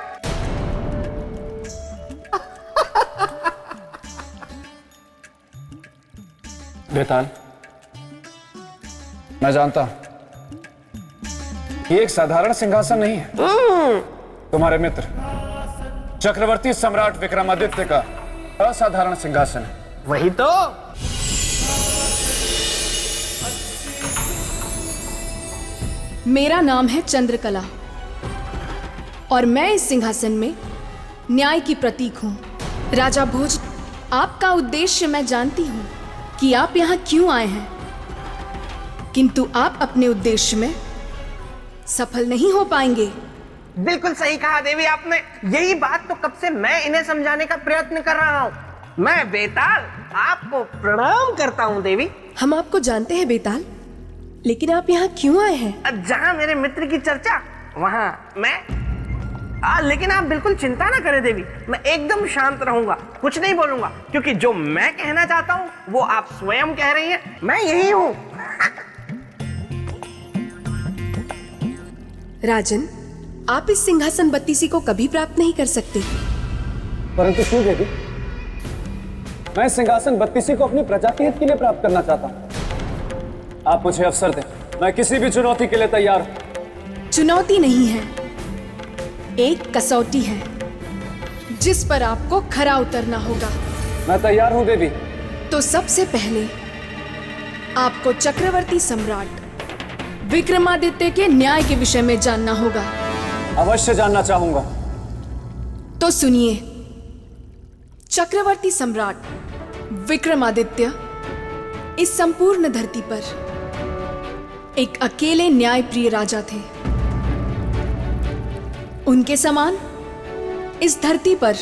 Speaker 4: बेताल, मैं जानता हूं ये एक साधारण सिंहासन नहीं है। तुम्हारे मित्र चक्रवर्ती सम्राट विक्रमादित्य का असाधारण सिंहासन है।
Speaker 3: वही तो।
Speaker 9: मेरा नाम है चंद्रकला और मैं इस सिंहासन में न्याय की प्रतीक हूं। राजा भोज, आपका उद्देश्य मैं जानती हूं कि आप यहां क्यों आए हैं, किंतु आप अपने उद्देश्य में सफल नहीं हो पाएंगे।
Speaker 3: बिल्कुल सही कहा देवी आपने। यही बात तो कब से मैं इन्हें समझाने का प्रयत्न कर रहा हूँ। मैं बेताल आपको प्रणाम करता हूँ देवी।
Speaker 9: हम आपको जानते हैं बेताल, लेकिन आप यहाँ क्यों आए हैं?
Speaker 3: जहाँ मेरे मित्र की चर्चा वहाँ मैं। लेकिन आप बिल्कुल चिंता ना करें देवी, मैं एकदम शांत रहूंगा, कुछ नहीं बोलूंगा, क्योंकि जो मैं कहना चाहता हूँ वो आप स्वयं कह रही हैं। मैं यही हूँ।
Speaker 9: राजन, आप इस सिंहासन बत्तीसी को कभी प्राप्त नहीं कर सकते।
Speaker 4: परंतु क्यों देवी? मैं सिंहासन बत्तीसी को अपनी प्रजा के हित के लिए प्राप्त करना चाहता हूं। आप मुझे अवसर दें, मैं किसी भी चुनौती के लिए तैयार हूं।
Speaker 9: चुनौती नहीं है, एक कसौटी है जिस पर आपको खरा उतरना होगा।
Speaker 4: मैं तैयार हूं देवी।
Speaker 9: तो सबसे पहले आपको चक्रवर्ती सम्राट विक्रमादित्य के न्याय के विषय में जानना होगा।
Speaker 4: अवश्य जानना चाहूंगा।
Speaker 9: तो सुनिए, चक्रवर्ती सम्राट विक्रमादित्य इस संपूर्ण धरती पर एक अकेले न्यायप्रिय राजा थे। उनके समान इस धरती पर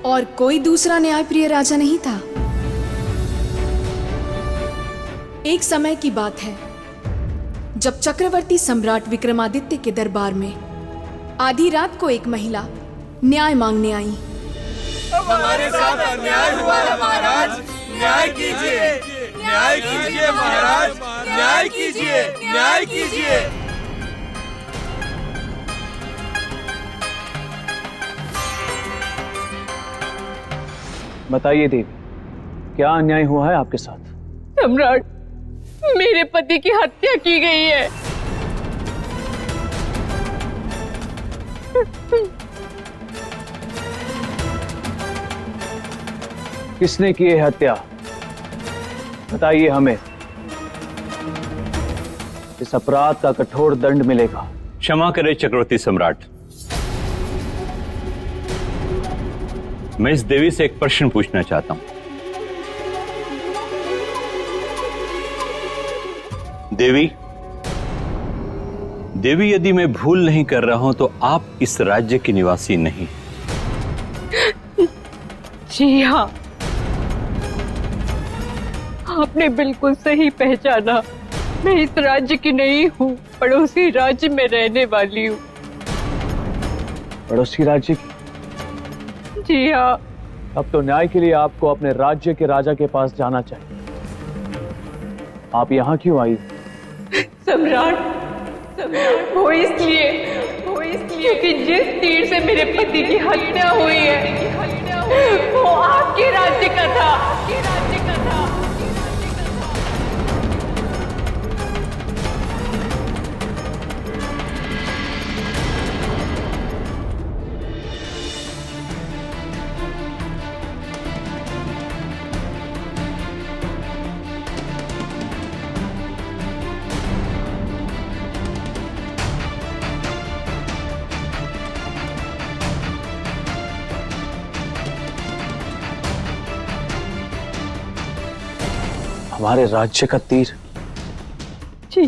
Speaker 9: और कोई दूसरा न्यायप्रिय राजा नहीं था। एक समय की बात है जब चक्रवर्ती सम्राट विक्रमादित्य के दरबार में आधी रात को एक महिला न्याय मांगने आई।
Speaker 14: हमारे साथ अन्याय हुआ है महाराज, न्याय कीजिए, न्याय कीजिए महाराज, न्याय कीजिए, न्याय कीजिए।
Speaker 1: बताइए देवी, क्या अन्याय हुआ है आपके साथ?
Speaker 15: सम्राट, मेरे पति की हत्या की गई है।
Speaker 1: किसने की है हत्या? बताइए हमें, इस अपराध का कठोर दंड मिलेगा।
Speaker 16: क्षमा करें चक्रवर्ती सम्राट, मैं इस देवी से एक प्रश्न पूछना चाहता हूं। देवी, यदि मैं भूल नहीं कर रहा हूं तो आप इस राज्य के निवासी नहीं।
Speaker 15: जी हाँ, आपने बिल्कुल सही पहचाना। मैं इस राज्य की नहीं हूँ, पड़ोसी राज्य में रहने वाली हूँ।
Speaker 1: पड़ोसी राज्य की?
Speaker 15: जी हाँ।
Speaker 1: अब तो न्याय के लिए आपको अपने राज्य के राजा के पास जाना चाहिए। आप यहाँ क्यों आई?
Speaker 15: सम्राट, वो इसलिए कि जिस तीर से मेरे पति की हत्या हुई है वो आपके राज्य का था।
Speaker 1: हमारे राज्य का तीर?
Speaker 15: जी।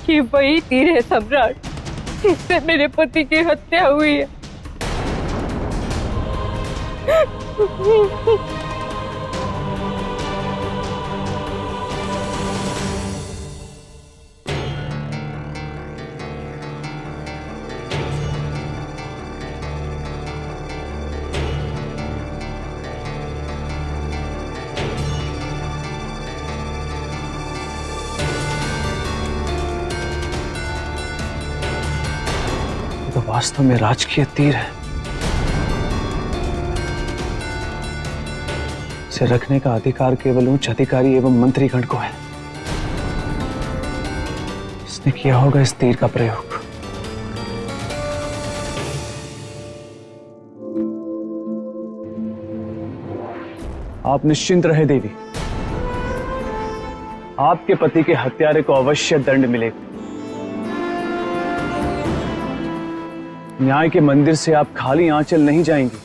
Speaker 15: ये वही तीर है सम्राट, जिससे मेरे पति की हत्या हुई है।
Speaker 1: वास्तव में राजकीय तीर है। इसे रखने का अधिकार केवल उच्च अधिकारी एवं मंत्रीगण को है। इसने किया होगा इस तीर का प्रयोग। आप निश्चिंत रहे देवी, आपके पति के हत्यारे को अवश्य दंड मिलेगा। न्याय के मंदिर से आप खाली आंचल नहीं जाएंगी।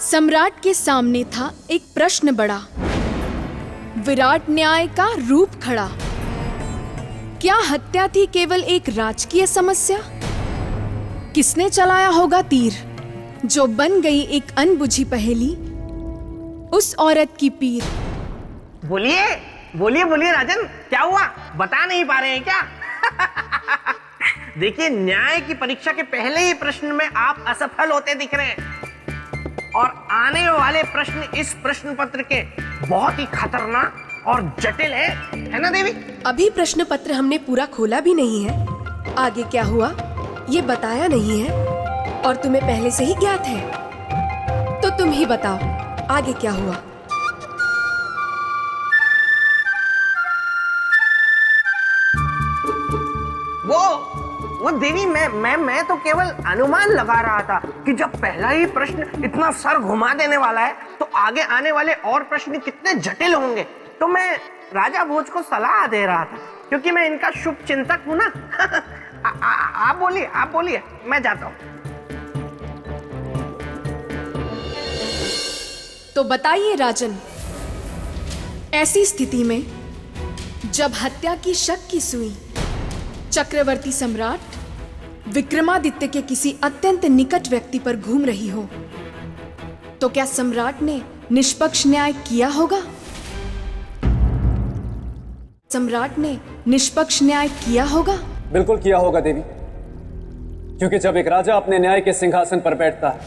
Speaker 5: सम्राट के सामने था एक प्रश्न बड़ा, विराट न्याय का रूप खड़ा। क्या हत्या थी केवल एक राजकीय समस्या? किसने चलाया होगा तीर जो बन गई एक अनबुझी पहेली, उस औरत की पीर?
Speaker 3: बोलिए बोलिए बोलिए राजन, क्या हुआ? बता नहीं पा रहे हैं क्या? देखिए, न्याय की परीक्षा के पहले ही प्रश्न में आप असफल होते दिख रहे हैं, और आने वाले प्रश्न इस प्रश्न पत्र के बहुत ही खतरनाक और जटिल है ना देवी?
Speaker 9: अभी प्रश्न पत्र हमने पूरा खोला भी नहीं है। आगे क्या हुआ ये बताया नहीं है, और तुम्हें पहले से ही ज्ञात है। तो तुम ही बताओ आगे क्या हुआ।
Speaker 3: वो देवी, मैं तो केवल अनुमान लगा रहा था कि जब पहला ही प्रश्न इतना सर घुमा देने वाला है तो आगे आने वाले और प्रश्न कितने जटिल होंगे। तो मैं राजा भोज को सलाह दे रहा था, क्योंकि मैं इनका शुभ चिंतक हूं ना। आप बोलिए, मैं जाता हूं।
Speaker 5: तो बताइए राजन, ऐसी स्थिति में जब हत्या की शक की सुई चक्रवर्ती सम्राट विक्रमादित्य के किसी अत्यंत निकट व्यक्ति पर घूम रही हो, तो क्या सम्राट ने निष्पक्ष न्याय किया होगा? सम्राट ने निष्पक्ष न्याय किया होगा?
Speaker 4: बिल्कुल किया होगा देवी, क्योंकि जब एक राजा अपने न्याय के सिंहासन पर बैठता है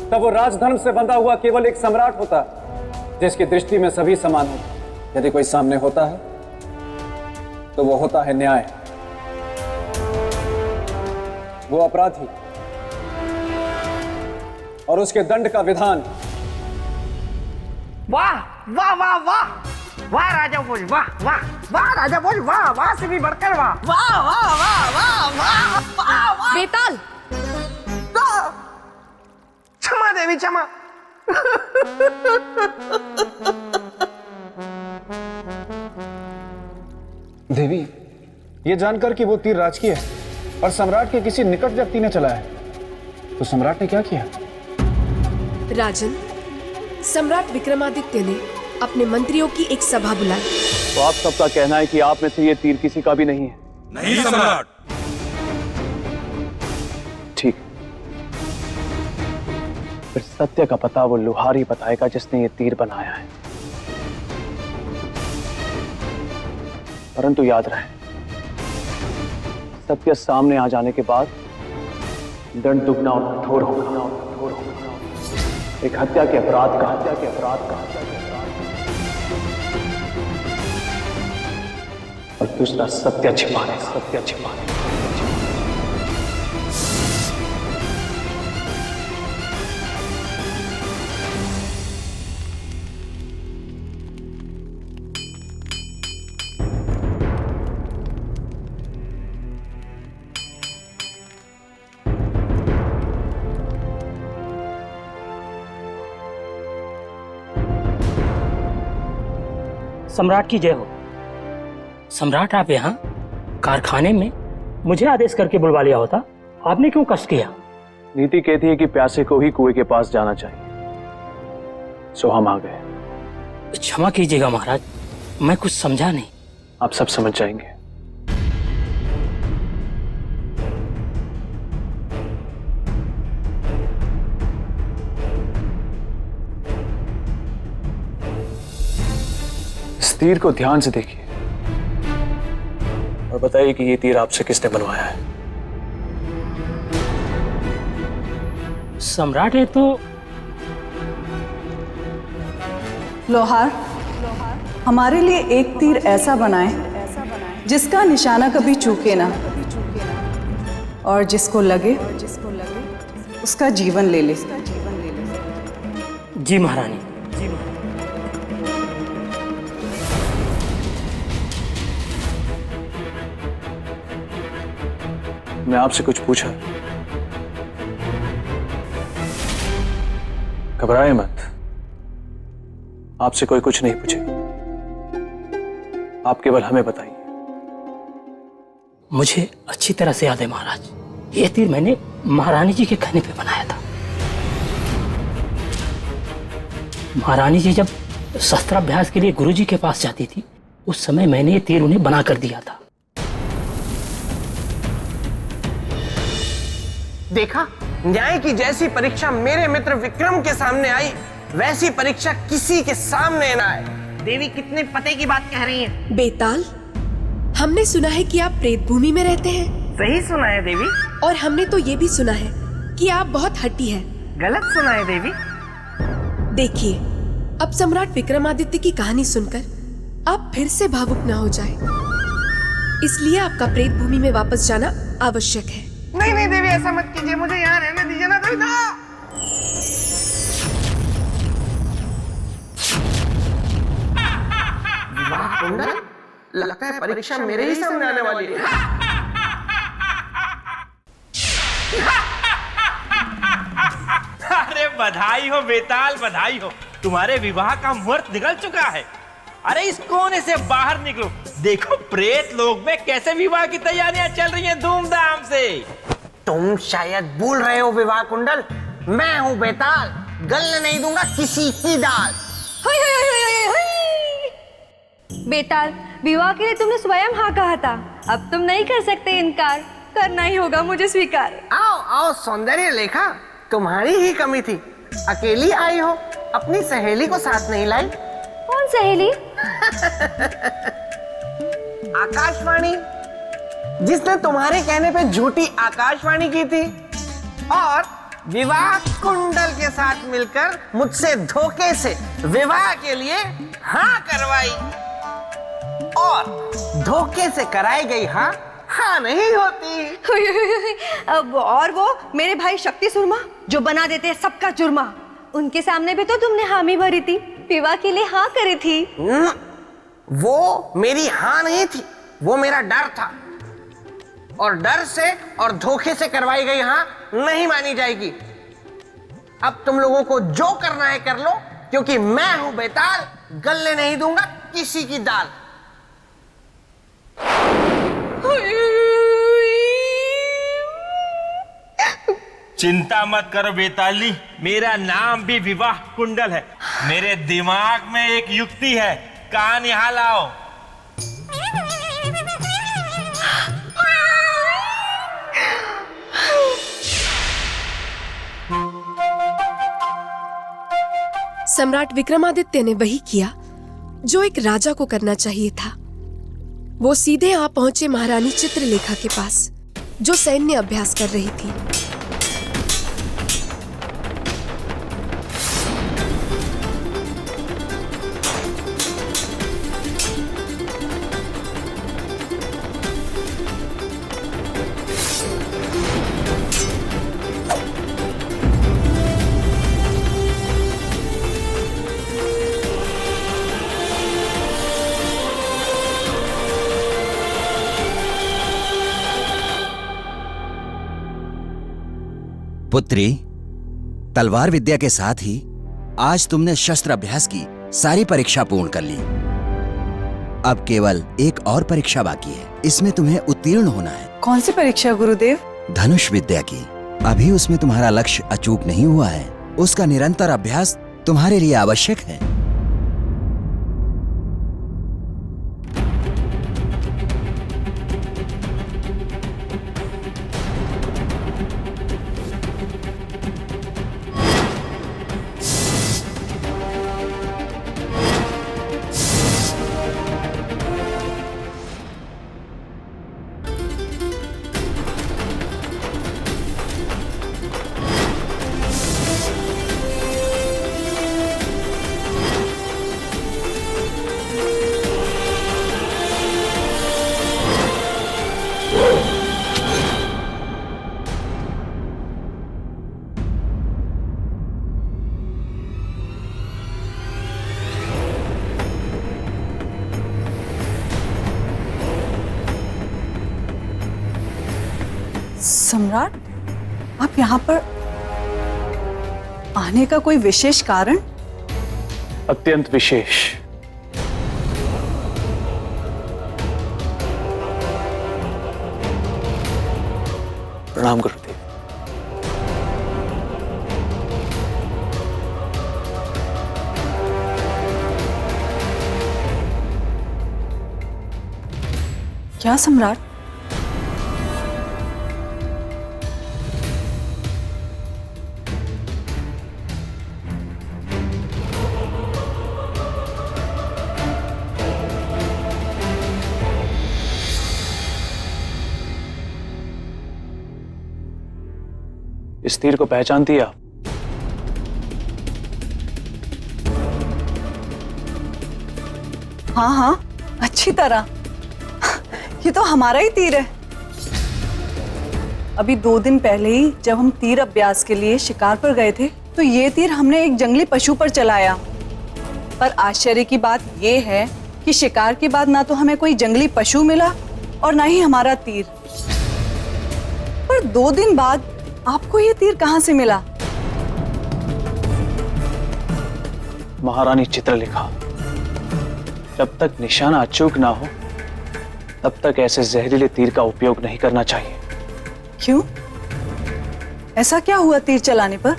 Speaker 4: तब वो राजधर्म से बंधा हुआ केवल एक सम्राट होता है, जिसकी दृष्टि में सभी समान होते। यदि कोई सामने होता है तो वो होता है न्याय, वो अपराधी और उसके दंड का विधान।
Speaker 3: वाह वाह वाह वाह वाह राजा भोज, वाह वाह वाह राजा भोज, वाह वाह से भी बढ़कर वाह वाह वाह वाह वाह वाह वाह वाह।
Speaker 5: बेताल,
Speaker 3: क्षमा देवी, क्षमा।
Speaker 4: देवी, ये जानकर कि वो तीर राजकीय है और सम्राट के किसी निकट व्यक्ति ने चलाया है, तो सम्राट ने क्या किया?
Speaker 9: राजन, सम्राट विक्रमादित्य ने अपने मंत्रियों की एक सभा बुलाई।
Speaker 1: तो आप सबका कहना है कि आप में से ये तीर किसी का भी नहीं है?
Speaker 14: नहीं सम्राट।
Speaker 1: ठीक, फिर सत्य का पता वो लुहार ही बताएगा जिसने ये तीर बनाया है। परंतु याद रहे, सत्य सामने आ जाने के बाद दंड दुगना और कठोर होगा। एक हत्या के अपराध का और दूसरा सत्य छिपाने।
Speaker 17: सम्राट की जय हो। सम्राट, आप यहाँ कारखाने में मुझे आदेश करके बुलवा लिया होता, आपने क्यों कष्ट किया?
Speaker 1: नीति कहती है कि प्यासे को ही कुएं के पास जाना चाहिए, सो हम आ गए।
Speaker 17: क्षमा कीजिएगा महाराज, मैं कुछ समझा नहीं।
Speaker 1: आप सब समझ जाएंगे। इस तीर को ध्यान से देखिए और बताइए कि ये तीर आपसे किसने बनवाया है?
Speaker 17: सम्राट है तो
Speaker 8: लोहार हमारे लिए एक तीर ऐसा बनाएं जिसका निशाना कभी चूके ना, और जिसको लगे उसका जीवन ले ले।
Speaker 17: जी महारानी।
Speaker 1: मैं आपसे कुछ पूछा? घबराए मत, आपसे कोई कुछ नहीं पूछेगा। आप केवल हमें बताइए।
Speaker 17: मुझे अच्छी तरह से याद है महाराज, ये तीर मैंने महारानी जी के कहने पे बनाया था। महारानी जी जब शस्त्राभ्यास के लिए गुरुजी के पास जाती थी, उस समय मैंने ये तीर उन्हें बना कर दिया था।
Speaker 3: देखा, न्याय की जैसी परीक्षा मेरे मित्र विक्रम के सामने आई, वैसी परीक्षा किसी के सामने ना आए। देवी कितने पते की बात कह रही हैं?
Speaker 9: बेताल, हमने सुना है कि आप प्रेत भूमि में रहते हैं।
Speaker 3: सही सुना है देवी।
Speaker 9: और हमने तो ये भी सुना है कि आप बहुत हट्टी हैं।
Speaker 3: गलत सुना है देवी।
Speaker 9: देखिए, अब सम्राट विक्रमादित्य की कहानी सुनकर आप फिर से भावुक न हो जाए, इसलिए आपका प्रेत भूमि में वापस जाना आवश्यक है।
Speaker 3: नहीं नहीं देवी, ऐसा मत कीजिए, मुझे यहाँ रहने दीजिए ना देवी। विवाह कुंडल? लगता है परीक्षा मेरे ही सामने आने वाली है।
Speaker 10: अरे बधाई हो बेताल, बधाई हो, तुम्हारे विवाह का मुहूर्त निकल चुका है। अरे इस कोने से बाहर निकलो, देखो प्रेत लोक में कैसे विवाह की तैयारियां चल रही हैं धूमधाम से।
Speaker 3: तुम शायद भूल रहे हो विवाह कुंडल, मैं हूँ बेताल, गलने नहीं दूंगा किसी की दाल।
Speaker 18: बेताल, विवाह के लिए तुमने स्वयं हाँ कहा था, अब तुम नहीं कर सकते इनकार, करना ही होगा मुझे स्वीकार।
Speaker 3: आओ आओ सौंदर्य लेखा, तुम्हारी ही कमी थी, अकेली आई हो, अपनी सहेली को साथ नहीं लाई।
Speaker 18: कौन सहेली?
Speaker 3: आकाशवाणी, जिसने तुम्हारे कहने पे झूठी आकाशवाणी की थी और विवाह कुंडल के साथ मिलकर मुझसे धोखे से विवाह के लिए हाँ करवाई, और धोखे से कराई गई हाँ हाँ नहीं होती।
Speaker 18: अब और वो मेरे भाई शक्ति सुरमा जो बना देते हैं सबका जुर्मा, उनके सामने भी तो तुमने हामी भरी थी, विवाह के लिए हाँ करी थी।
Speaker 3: वो मेरी हाँ नहीं थी, वो मेरा डर था, और डर से और धोखे से करवाई गई हाँ नहीं मानी जाएगी। अब तुम लोगों को जो करना है कर लो, क्योंकि मैं हूं बेताल, गलने नहीं दूंगा किसी की दाल।
Speaker 10: चिंता मत करो बेताली, मेरा नाम भी विवाह कुंडल है। मेरे दिमाग में एक युक्ति है, कान यहाँ लाओ।
Speaker 9: सम्राट विक्रमादित्य ने वही किया जो एक राजा को करना चाहिए था। वो सीधे आ पहुंचे महारानी चित्रलेखा के पास, जो सैन्य अभ्यास कर रही थी।
Speaker 19: पुत्री, तलवार विद्या के साथ ही आज तुमने शस्त्र अभ्यास की सारी परीक्षा पूर्ण कर ली। अब केवल एक और परीक्षा बाकी है, इसमें तुम्हें उत्तीर्ण होना है।
Speaker 8: कौन सी परीक्षा गुरुदेव?
Speaker 19: धनुष विद्या की। अभी उसमें तुम्हारा लक्ष्य अचूक नहीं हुआ है, उसका निरंतर अभ्यास तुम्हारे लिए आवश्यक है।
Speaker 8: सम्राट, आप यहाँ पर आने का कोई विशेष कारण?
Speaker 1: अत्यंत विशेष। प्रणाम गुरुदेव।
Speaker 8: क्या सम्राट?
Speaker 1: इस तीर को पहचानती है आप?
Speaker 8: हाँ हाँ, अच्छी तरह। ये तो हमारा ही तीर है। अभी 2 दिन पहले ही जब हम तीर अभ्यास के लिए शिकार पर गए थे तो ये तीर हमने एक जंगली पशु पर चलाया। पर आश्चर्य की बात ये है कि शिकार के बाद ना तो हमें कोई जंगली पशु मिला और ना ही हमारा तीर। पर 2 दिन बाद आपको ये तीर कहाँ से मिला?
Speaker 1: महारानी चित्रलेखा, जब तक निशाना अचूक ना हो तब तक ऐसे जहरीले तीर का उपयोग नहीं करना चाहिए।
Speaker 8: क्यों? ऐसा क्या हुआ तीर चलाने पर?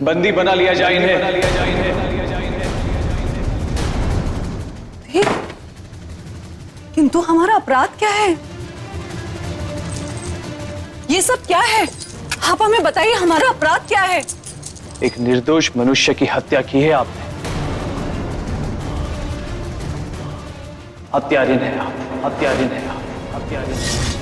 Speaker 1: बंदी बना लिया जाए इन्हें।
Speaker 8: किंतु हमारा अपराध क्या है? ये सब क्या है? आप हमें बताइए, हमारा अपराध क्या है?
Speaker 1: एक निर्दोष मनुष्य की हत्या की है आपने। हत्यारिन है आप, हत्यारिन है आप, हत्यारिन है।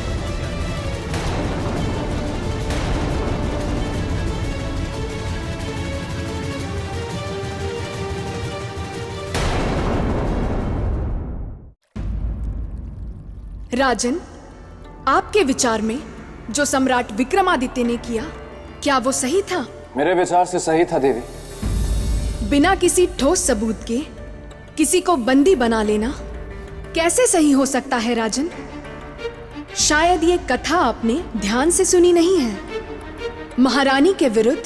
Speaker 9: राजन, आपके विचार में जो सम्राट विक्रमादित्य ने किया, क्या वो सही था?
Speaker 4: मेरे विचार से सही था देवी।
Speaker 9: बिना किसी ठोस सबूत के किसी को बंदी बना लेना कैसे सही हो सकता है राजन? शायद ये कथा आपने ध्यान से सुनी नहीं है। महारानी के विरुद्ध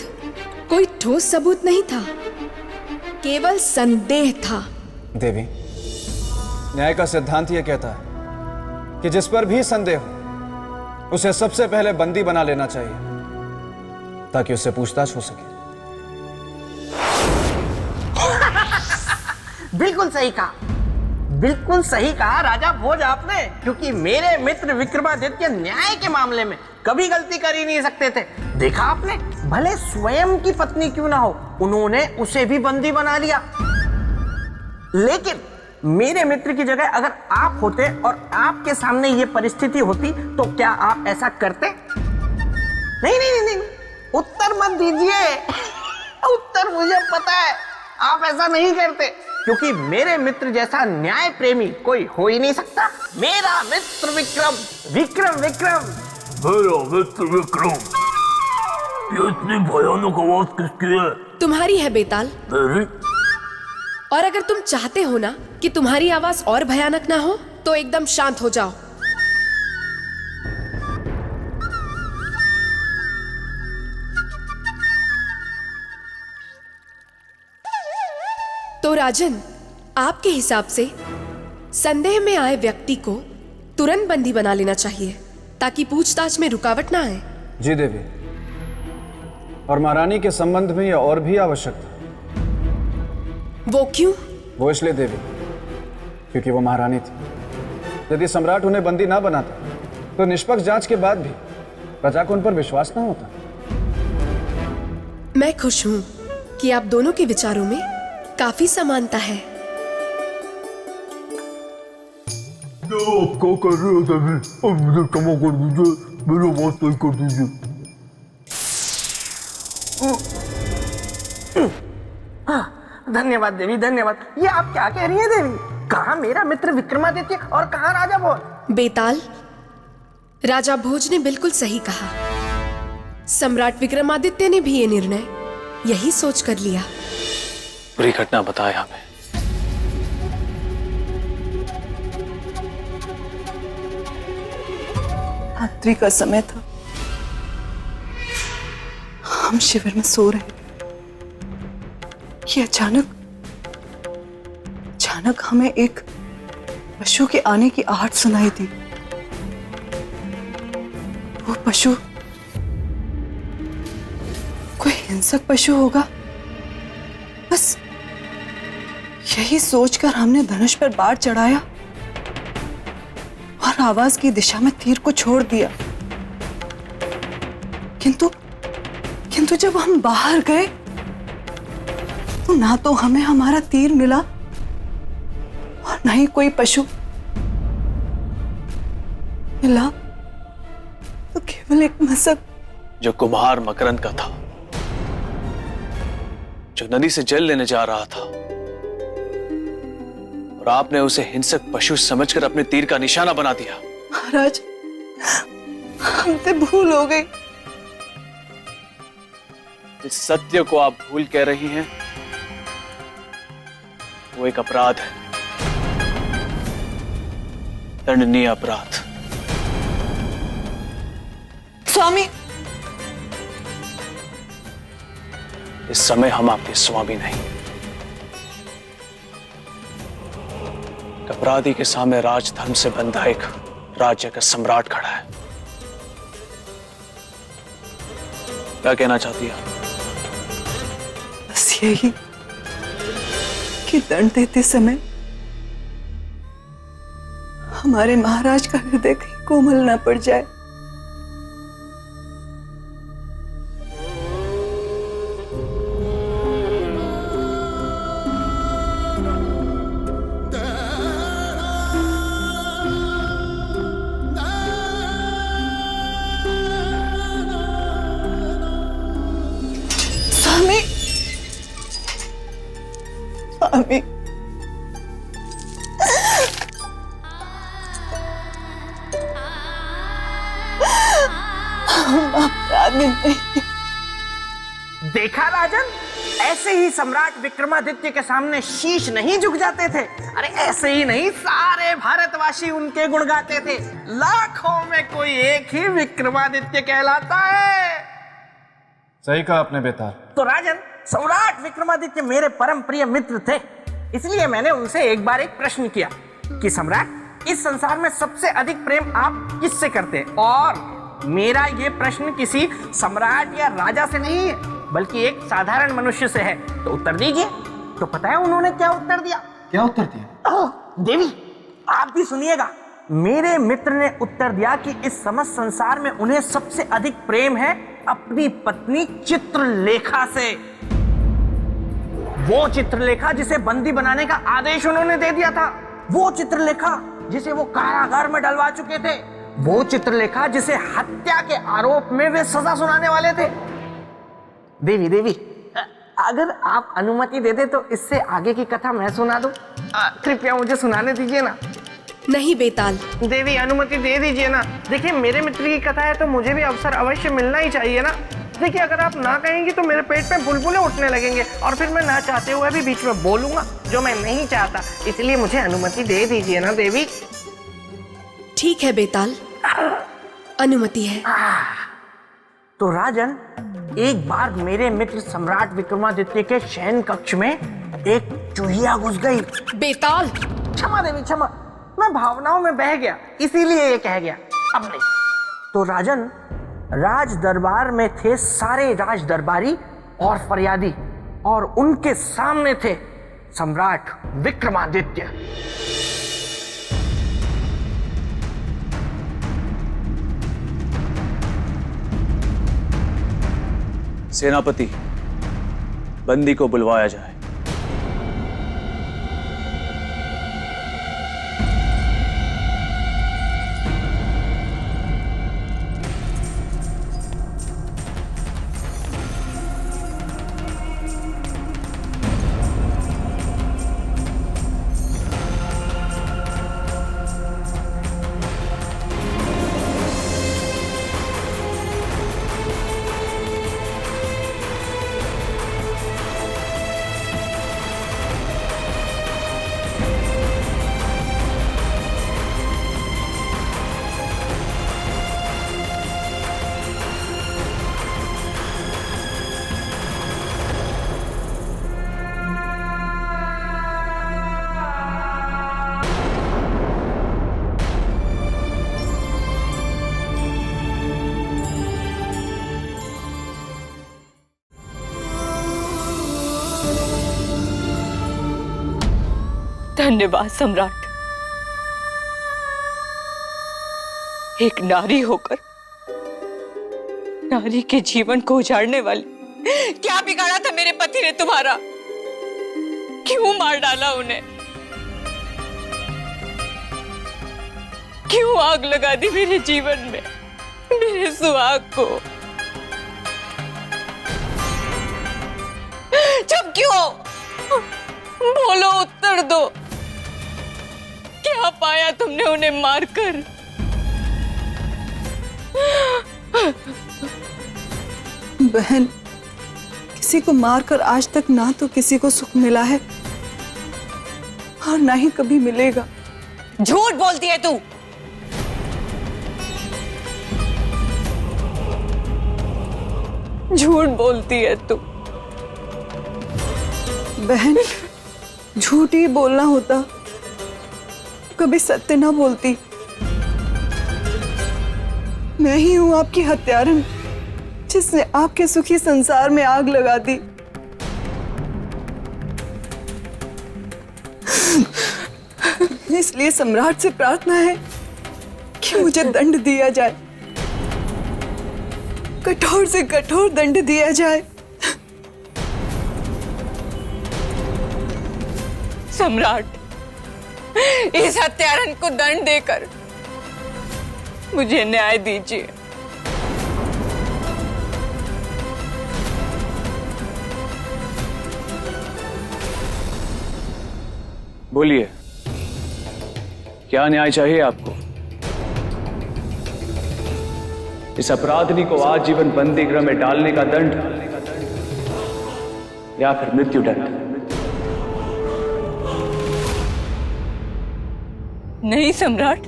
Speaker 9: कोई ठोस सबूत नहीं था, केवल संदेह था।
Speaker 4: देवी, न्याय का सिद्धांत यह कहता है कि जिस पर भी संदेह हो उसे सबसे पहले बंदी बना लेना चाहिए ताकि उससे पूछताछ हो सके।
Speaker 3: बिल्कुल सही कहा, बिल्कुल सही कहा राजा भोज आपने, क्योंकि मेरे मित्र विक्रमादित्य न्याय के मामले में कभी गलती कर ही नहीं सकते थे। देखा आपने, भले स्वयं की पत्नी क्यों ना हो, उन्होंने उसे भी बंदी बना लिया। लेकिन मेरे मित्र की जगह अगर आप होते और आपके सामने ये परिस्थिति होती तो क्या आप ऐसा करते? नहीं नहीं नहीं, नहीं। उत्तर मत दीजिए। उत्तर मुझे पता है, आप ऐसा नहीं करते, क्योंकि मेरे मित्र जैसा न्याय प्रेमी कोई हो ही नहीं सकता। मेरा मित्र विक्रम, विक्रम विक्रम,
Speaker 14: मेरा मित्र विक्रम। ये इतनी भयानक आवाज किसकी है?
Speaker 9: तुम्हारी है बेताल।
Speaker 14: मेरी?
Speaker 9: और अगर तुम चाहते हो ना कि तुम्हारी आवाज और भयानक ना हो तो एकदम शांत हो जाओ। तो राजन, आपके हिसाब से संदेह में आए व्यक्ति को तुरंत बंदी बना लेना चाहिए ताकि पूछताछ में रुकावट ना आए।
Speaker 4: जी देवी, और महारानी के संबंध में यह और भी आवश्यक था।
Speaker 9: वो क्यों?
Speaker 4: वो इसलिए देवी क्योंकि वो महारानी थी। यदि सम्राट उन्हें बंदी ना बनाता तो निष्पक्ष जांच के बाद भी प्रजा को उन पर विश्वास ना होता।
Speaker 9: मैं खुश हूं कि आप दोनों के विचारों में काफी समानता है।
Speaker 14: क्या कर रहे हो देवी? अब मुझे क्षमा कर दीजिए, मेरी बात तय कर दीजिए।
Speaker 3: धन्यवाद देवी, धन्यवाद। ये आप क्या कह रही हैं देवी? कहाँ मेरा मित्र विक्रमादित्य और कहाँ राजा भोज?
Speaker 9: बेताल, राजा भोज ने बिल्कुल सही कहा। सम्राट विक्रमादित्य ने भी ये निर्णय यही सोच कर लिया।
Speaker 1: पूरी घटना बताए हमें।
Speaker 8: रात्रि का समय था। हम शिविर में सो रहे थे कि अचानक हमें एक पशु के आने की आहट सुनाई दी। वो पशु कोई हिंसक पशु होगा, बस यही सोचकर हमने धनुष पर बाढ़ चढ़ाया और आवाज की दिशा में तीर को छोड़ दिया। किंतु जब हम बाहर गए तो ना तो हमें हमारा तीर मिला और ना ही कोई पशु मिला, तो केवल एक मशक
Speaker 20: जो कुम्हार मकरंद का था, जो नदी से जल लेने जा रहा था और आपने उसे हिंसक पशु समझकर अपने तीर का निशाना बना दिया।
Speaker 8: महाराज, हमसे भूल हो गई।
Speaker 20: इस सत्य को आप भूल कह रही हैं, वो एक अपराध है, दंडनीय अपराध।
Speaker 8: स्वामी,
Speaker 20: इस समय हम आपके स्वामी नहीं, अपराधी के सामने राजधर्म से बंधा एक राज्य का सम्राट खड़ा है। क्या कहना चाहती है?
Speaker 8: बस यही कि दंड देते समय हमारे महाराज का हृदय कहीं कोमल ना पड़ जाए। स्वामी, स्वामी, हम अपराधी नहीं।
Speaker 3: देखा राजन, ऐसे ही सम्राट विक्रमादित्य के सामने शीश नहीं झुक जाते थे। अरे ऐसे ही नहीं, सारे भारतवासी उनके गुण गाते थे। लाखों में कोई एक ही विक्रमादित्य कहलाता है।
Speaker 4: सही कहा आपने बेताल।
Speaker 3: तो राजन, सम्राट विक्रमादित्य मेरे परम प्रिय मित्र थे, इसलिए मैंने उनसे एक बार एक प्रश्न किया कि सम्राट, इस संसार में सबसे अधिक प्रेम आप किससे करते हैं? और मेरा ये प्रश्न किसी सम्राट या राजा से नहीं है, बल्कि एक साधारण मनुष्य से है, तो उत्तर दीजिए। तो पता है उन्होंने क्या उत्तर दिया?
Speaker 11: क्या उत्तर दिया?
Speaker 3: देवी, आप भी सुनिएगा। मेरे मित्र ने उत्तर दिया कि इस समस्त संसार में उन्हें सबसे अधिक प्रेम है अपनी पत्नी चित्रलेखा से। वो चित्रलेखा जिसे बंदी बनाने का आदेश उन्होंने दे दिया था, वो चित्रलेखा जिसे वो कारागार में डलवा चुके थे, वो चित्रलेखा जिसे हत्या के आरोप में वे सजा सुनाने वाले थे। देवी, अगर आप अनुमति दे दे तो इससे आगे की कथा मैं सुना दूं। कृपया मुझे सुनाने दीजिए ना।
Speaker 9: नहीं बेताल।
Speaker 3: देवी, अनुमति दे दीजिए ना। देखिए, मेरे मित्र की कथा है तो मुझे भी अवसर अवश्य मिलना ही चाहिए ना। देखिए, अगर आप ना कहेंगी तो मेरे पेट में बुलबुले उठने लगेंगे और फिर मैं ना चाहते हुए भी बीच में बोलूंगा जो मैं नहीं चाहता। इसलिए मुझे अनुमति दे दीजिए ना देवी।
Speaker 9: ठीक है बेताल, अनुमति है।
Speaker 3: तो राजन, एक बार मेरे मित्र सम्राट विक्रमादित्य के शयन कक्ष में एक चूहिया घुस गई।
Speaker 9: बेताल,
Speaker 3: क्षमा देवी, क्षमा, मैं भावनाओं में बह गया, इसीलिए ये कह गया। अब नहीं। तो राजन, राज दरबार में थे सारे राज दरबारी और फरियादी, और उनके सामने थे सम्राट विक्रमादित्य।
Speaker 20: सेनापति, बंदी को बुलवाया जाए।
Speaker 15: धन्यवाद सम्राट। एक नारी होकर नारी के जीवन को उजाड़ने वाली, क्या बिगाड़ा था मेरे पति ने तुम्हारा? क्यों मार डाला उन्हें? क्यों आग लगा दी मेरे जीवन में, मेरे सुहाग को? जब क्यों? बोलो, उत्तर दो। क्या पाया तुमने उन्हें मारकर?
Speaker 8: बहन, किसी को मारकर आज तक ना तो किसी को सुख मिला है और ना ही कभी मिलेगा।
Speaker 15: झूठ बोलती है तू। झूठ बोलती है तू।
Speaker 8: बहन, झूठ ही बोलना होता, कभी सत्य ना बोलती। मैं ही हूं आपकी हत्यारन, जिसने आपके सुखी संसार में आग लगा दी। इसलिए सम्राट से प्रार्थना है कि मुझे दंड दिया जाए, कठोर से कठोर दंड दिया जाए।
Speaker 15: सम्राट, इस हत्यारन को दंड देकर मुझे न्याय दीजिए।
Speaker 1: बोलिए, क्या न्याय चाहिए आपको? इस अपराधी को आजीवन बंदी गृह में डालने का दंड या फिर मृत्यु दंड?
Speaker 15: नहीं सम्राट,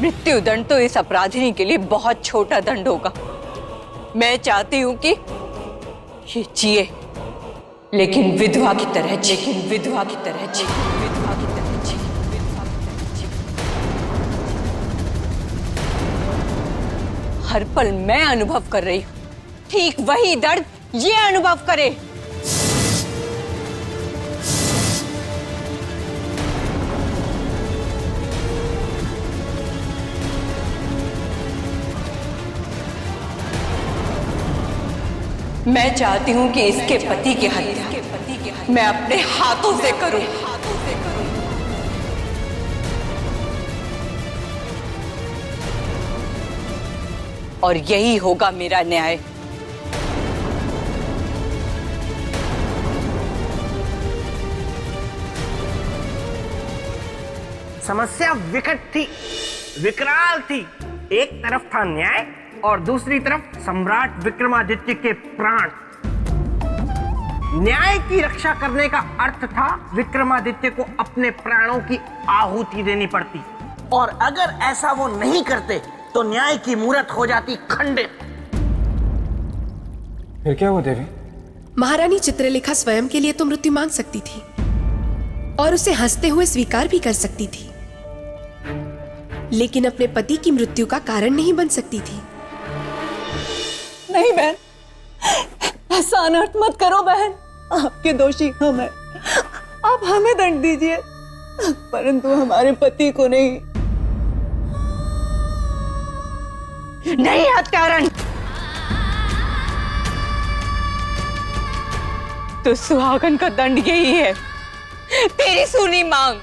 Speaker 15: मृत्यु दंड तो इस अपराधिनी के लिए बहुत छोटा दंड होगा। मैं चाहती हूं कि ये जिए, लेकिन विधवा की तरह जिए, लेकिन विधवा की तरह जिए, विधवा की तरह जिए, विधवा की तरह जिए। हर पल मैं अनुभव कर रही हूं, ठीक वही दर्द ये अनुभव करे। मैं चाहती हूं कि इसके पति की हत्या मैं अपने हाथों से करूं। और यही होगा मेरा न्याय।
Speaker 3: समस्या विकट थी, विकराल थी। एक तरफ था न्याय और दूसरी तरफ सम्राट विक्रमादित्य के प्राण। न्याय की रक्षा करने का अर्थ था विक्रमादित्य को अपने प्राणों की आहुति देनी पड़ती, और अगर ऐसा वो नहीं करते तो न्याय की मूरत हो जाती खंडित।
Speaker 4: फिर क्या हुआ देवी?
Speaker 9: महारानी चित्रलेखा स्वयं के लिए तो मृत्यु मांग सकती थी और उसे हंसते हुए स्वीकार भी कर सकती थी, लेकिन अपने पति की मृत्यु का कारण नहीं बन सकती थी।
Speaker 8: नहीं बहन, ऐसा अनर्थ मत करो बहन। आपके दोषी हम हैं, आप हमें दंड दीजिए, परंतु हमारे पति को नहीं।
Speaker 15: नहीं हत्यारन, तो सुहागन का दंड यही है, तेरी सुनी मांग।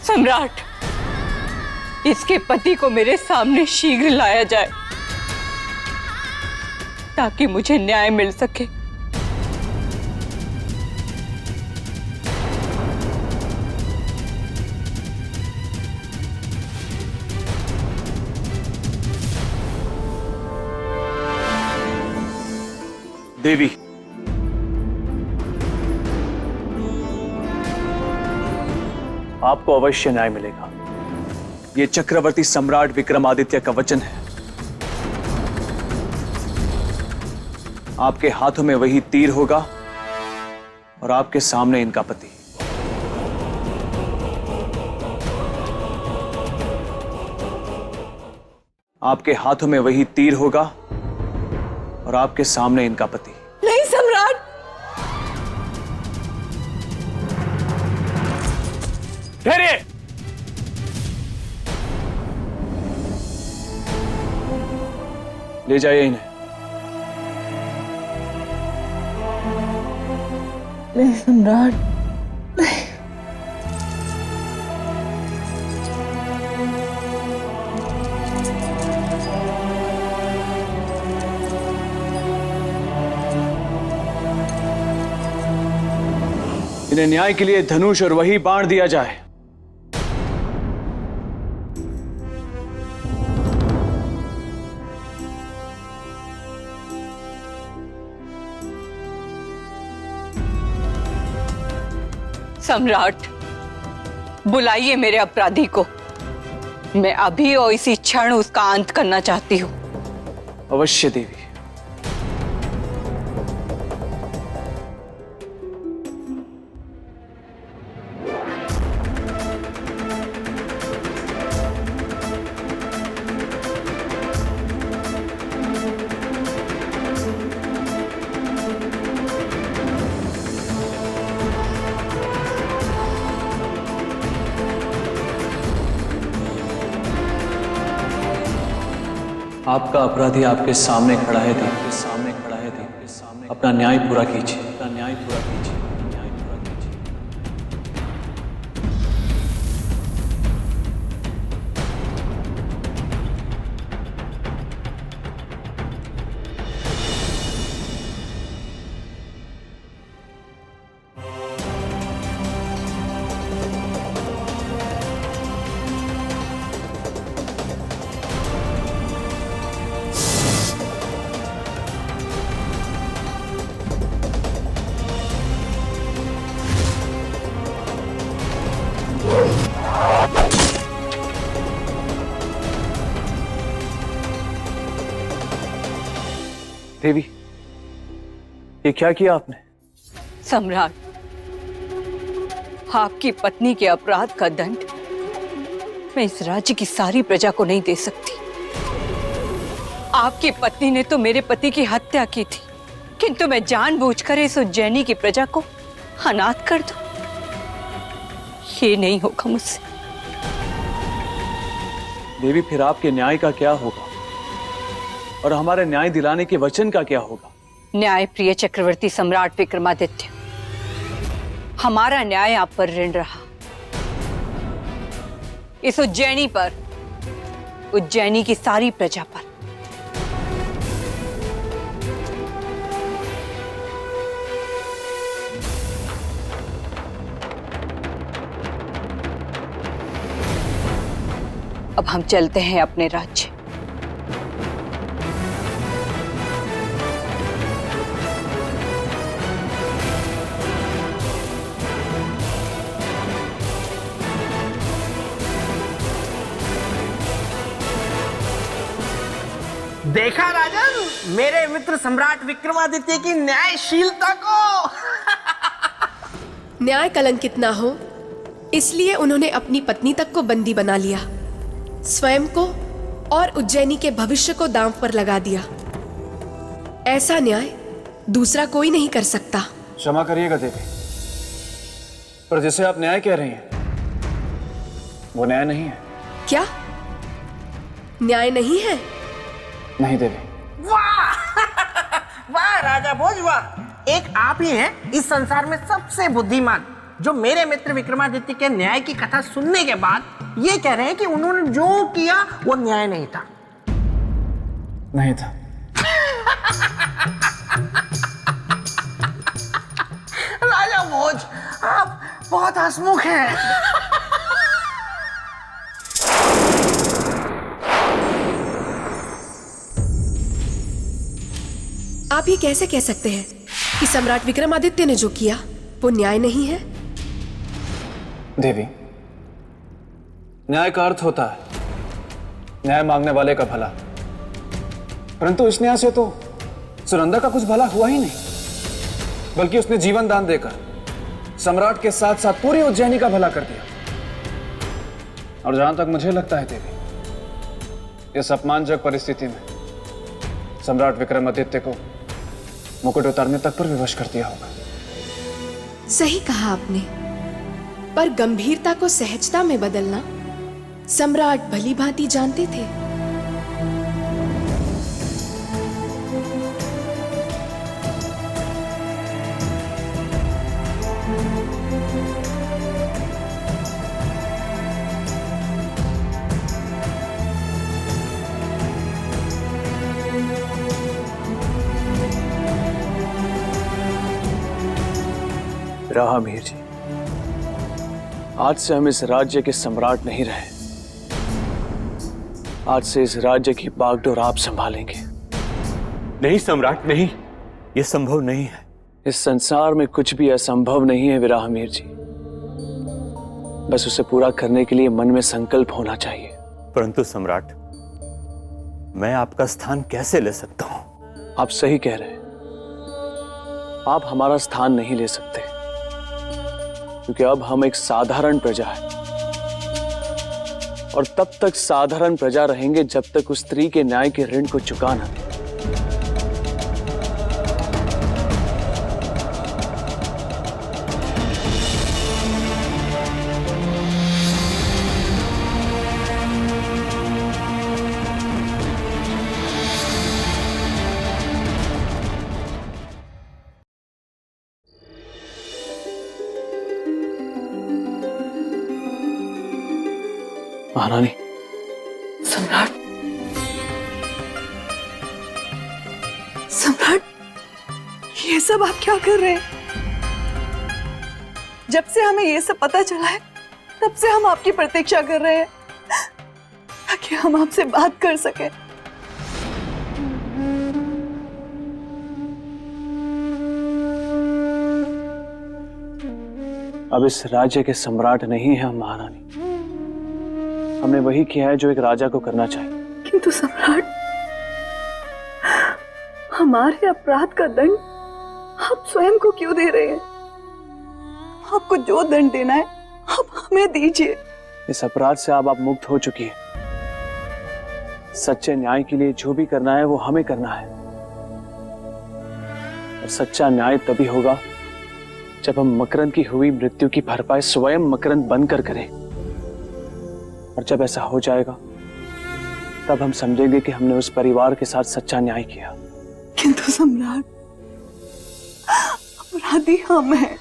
Speaker 15: सम्राट, इसके पति को मेरे सामने शीघ्र लाया जाए ताकि मुझे न्याय मिल सके।
Speaker 1: देवी, आपको अवश्य न्याय मिलेगा। ये चक्रवर्ती सम्राट विक्रमादित्य का वचन है। आपके हाथों में वही तीर होगा और आपके सामने इनका पति। आपके हाथों में वही तीर होगा और आपके सामने इनका पति।
Speaker 15: नहीं सम्राट,
Speaker 1: ठहरिए। ले जाइए इन्हें।
Speaker 15: नहीं सम्राट,
Speaker 1: इन्हें न्याय के लिए धनुष और वही बाण दिया जाए।
Speaker 15: सम्राट, बुलाइए मेरे अपराधी को। मैं अभी और इसी क्षण उसका अंत करना चाहती हूँ।
Speaker 1: अवश्य देवी। आपका अपराधी आपके सामने खड़ा है देवी, आपके सामने खड़ा है देवी। अपना न्याय पूरा कीजिए, अपना न्याय पूरा कीजिए, अपना न्याय पूरा कीजिए। देवी, ये क्या किया आपने?
Speaker 15: सम्राट, आपकी पत्नी के अपराध का दंड मैं इस राज्य की सारी प्रजा को नहीं दे सकती। आपकी पत्नी ने तो मेरे पति की हत्या की थी, किंतु मैं जानबूझकर इस उज्जैनी की प्रजा को अनाथ कर दूं, ये नहीं होगा मुझसे।
Speaker 1: देवी, फिर आपके न्याय का क्या होगा और हमारे न्याय दिलाने के वचन का क्या होगा?
Speaker 15: न्याय प्रिय चक्रवर्ती सम्राट विक्रमादित्य, हमारा न्याय आप पर ऋण रहा। इस उज्जैनी पर, उज्जैनी की सारी प्रजा पर। अब हम चलते हैं अपने राज्य।
Speaker 3: देखा राजन मेरे मित्र सम्राट विक्रमादित्य की न्यायशीलता को।
Speaker 9: न्याय कलंकित ना हो इसलिए उन्होंने अपनी पत्नी तक को बंदी बना लिया, स्वयं को और उज्जैनी के भविष्य को दांव पर लगा दिया। ऐसा न्याय दूसरा कोई नहीं कर सकता।
Speaker 1: क्षमा करिएगा देवी, पर जिसे आप न्याय कह रही हैं वो न्याय नहीं है।
Speaker 9: क्या न्याय नहीं है?
Speaker 1: नहीं देवी।
Speaker 3: वाह वाह राजा भोज वाह। एक आप ही हैं इस संसार में सबसे बुद्धिमान जो मेरे मित्र विक्रमादित्य के न्याय की कथा सुनने के बाद ये कह रहे हैं कि उन्होंने जो किया वो न्याय नहीं था।
Speaker 1: नहीं था।
Speaker 3: राजा भोज, आप बहुत हंसमुख हैं।
Speaker 9: आप ये कैसे कह सकते हैं कि सम्राट विक्रमादित्य ने जो किया वो न्याय नहीं है?
Speaker 1: देवी, न्याय का अर्थ होता है न्याय मांगने वाले का भला, परंतु इस न्याय से तो सुनंदा का कुछ भला हुआ ही नहीं, बल्कि उसने जीवन दान देकर सम्राट के साथ साथ पूरी उज्जैनी का भला कर दिया। और जहां तक मुझे लगता है देवी, इस अपमानजनक परिस्थिति में सम्राट विक्रमादित्य को मुकुट उतारने तक पर विवश कर दिया होगा।
Speaker 9: सही कहा आपने, पर गंभीरता को सहजता में बदलना सम्राट भली भांति जानते थे।
Speaker 20: रहा मीर जी, आज से हम इस राज्य के सम्राट नहीं रहे। आज से इस राज्य की बागडोर आप संभालेंगे।
Speaker 16: नहीं सम्राट, नहीं, यह संभव नहीं है।
Speaker 20: इस संसार में कुछ भी असंभव नहीं है विराह मीर जी, बस उसे पूरा करने के लिए मन में संकल्प होना चाहिए।
Speaker 16: परंतु सम्राट, मैं आपका स्थान कैसे ले सकता हूं?
Speaker 20: आप सही कह रहे हैं, आप हमारा स्थान नहीं ले सकते, क्योंकि अब हम एक साधारण प्रजा है, और तब तक साधारण प्रजा रहेंगे जब तक उस स्त्री के न्याय के ऋण को चुका ना दे। महारानी,
Speaker 18: सम्राट, सम्राट, ये सब आप क्या कर रहे हैं? जब से हमें ये सब पता चला है, तब से हम आपकी प्रतीक्षा कर रहे हैं ताकि हम आपसे बात कर सके।
Speaker 20: अब इस राज्य के सम्राट नहीं है हम महारानी। हमने वही किया है जो एक राजा को करना चाहिए।
Speaker 18: किंतु सम्राट, हमारे अपराध का दंड आप स्वयं को क्यों दे रहे हैं? आपको जो दंड देना है आप हमें दीजिए।
Speaker 20: इस अपराध से अब आप मुक्त हो चुकी हैं। सच्चे न्याय के लिए जो भी करना है वो हमें करना है, और सच्चा न्याय तभी होगा जब हम मकरंद की हुई मृत्यु की भरपाई स्वयं मकरंद बनकर करें। और जब ऐसा हो जाएगा तब हम समझेंगे कि हमने उस परिवार के साथ सच्चा न्याय किया।
Speaker 18: किंतु सम्राट, अपराधी हम हैं।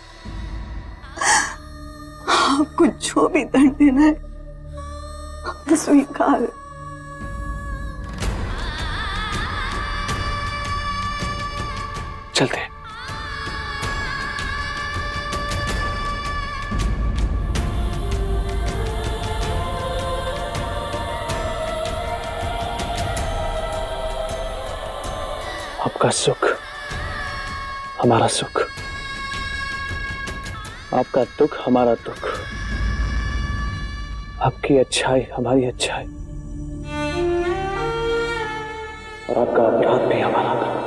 Speaker 18: आपको जो भी दंड देना है हम स्वीकार।
Speaker 20: चलते हैं। आपका सुख हमारा सुख, आपका दुख हमारा दुख, आपकी अच्छाई हमारी अच्छाई, और आपका अपराध भी हमारा अपराध।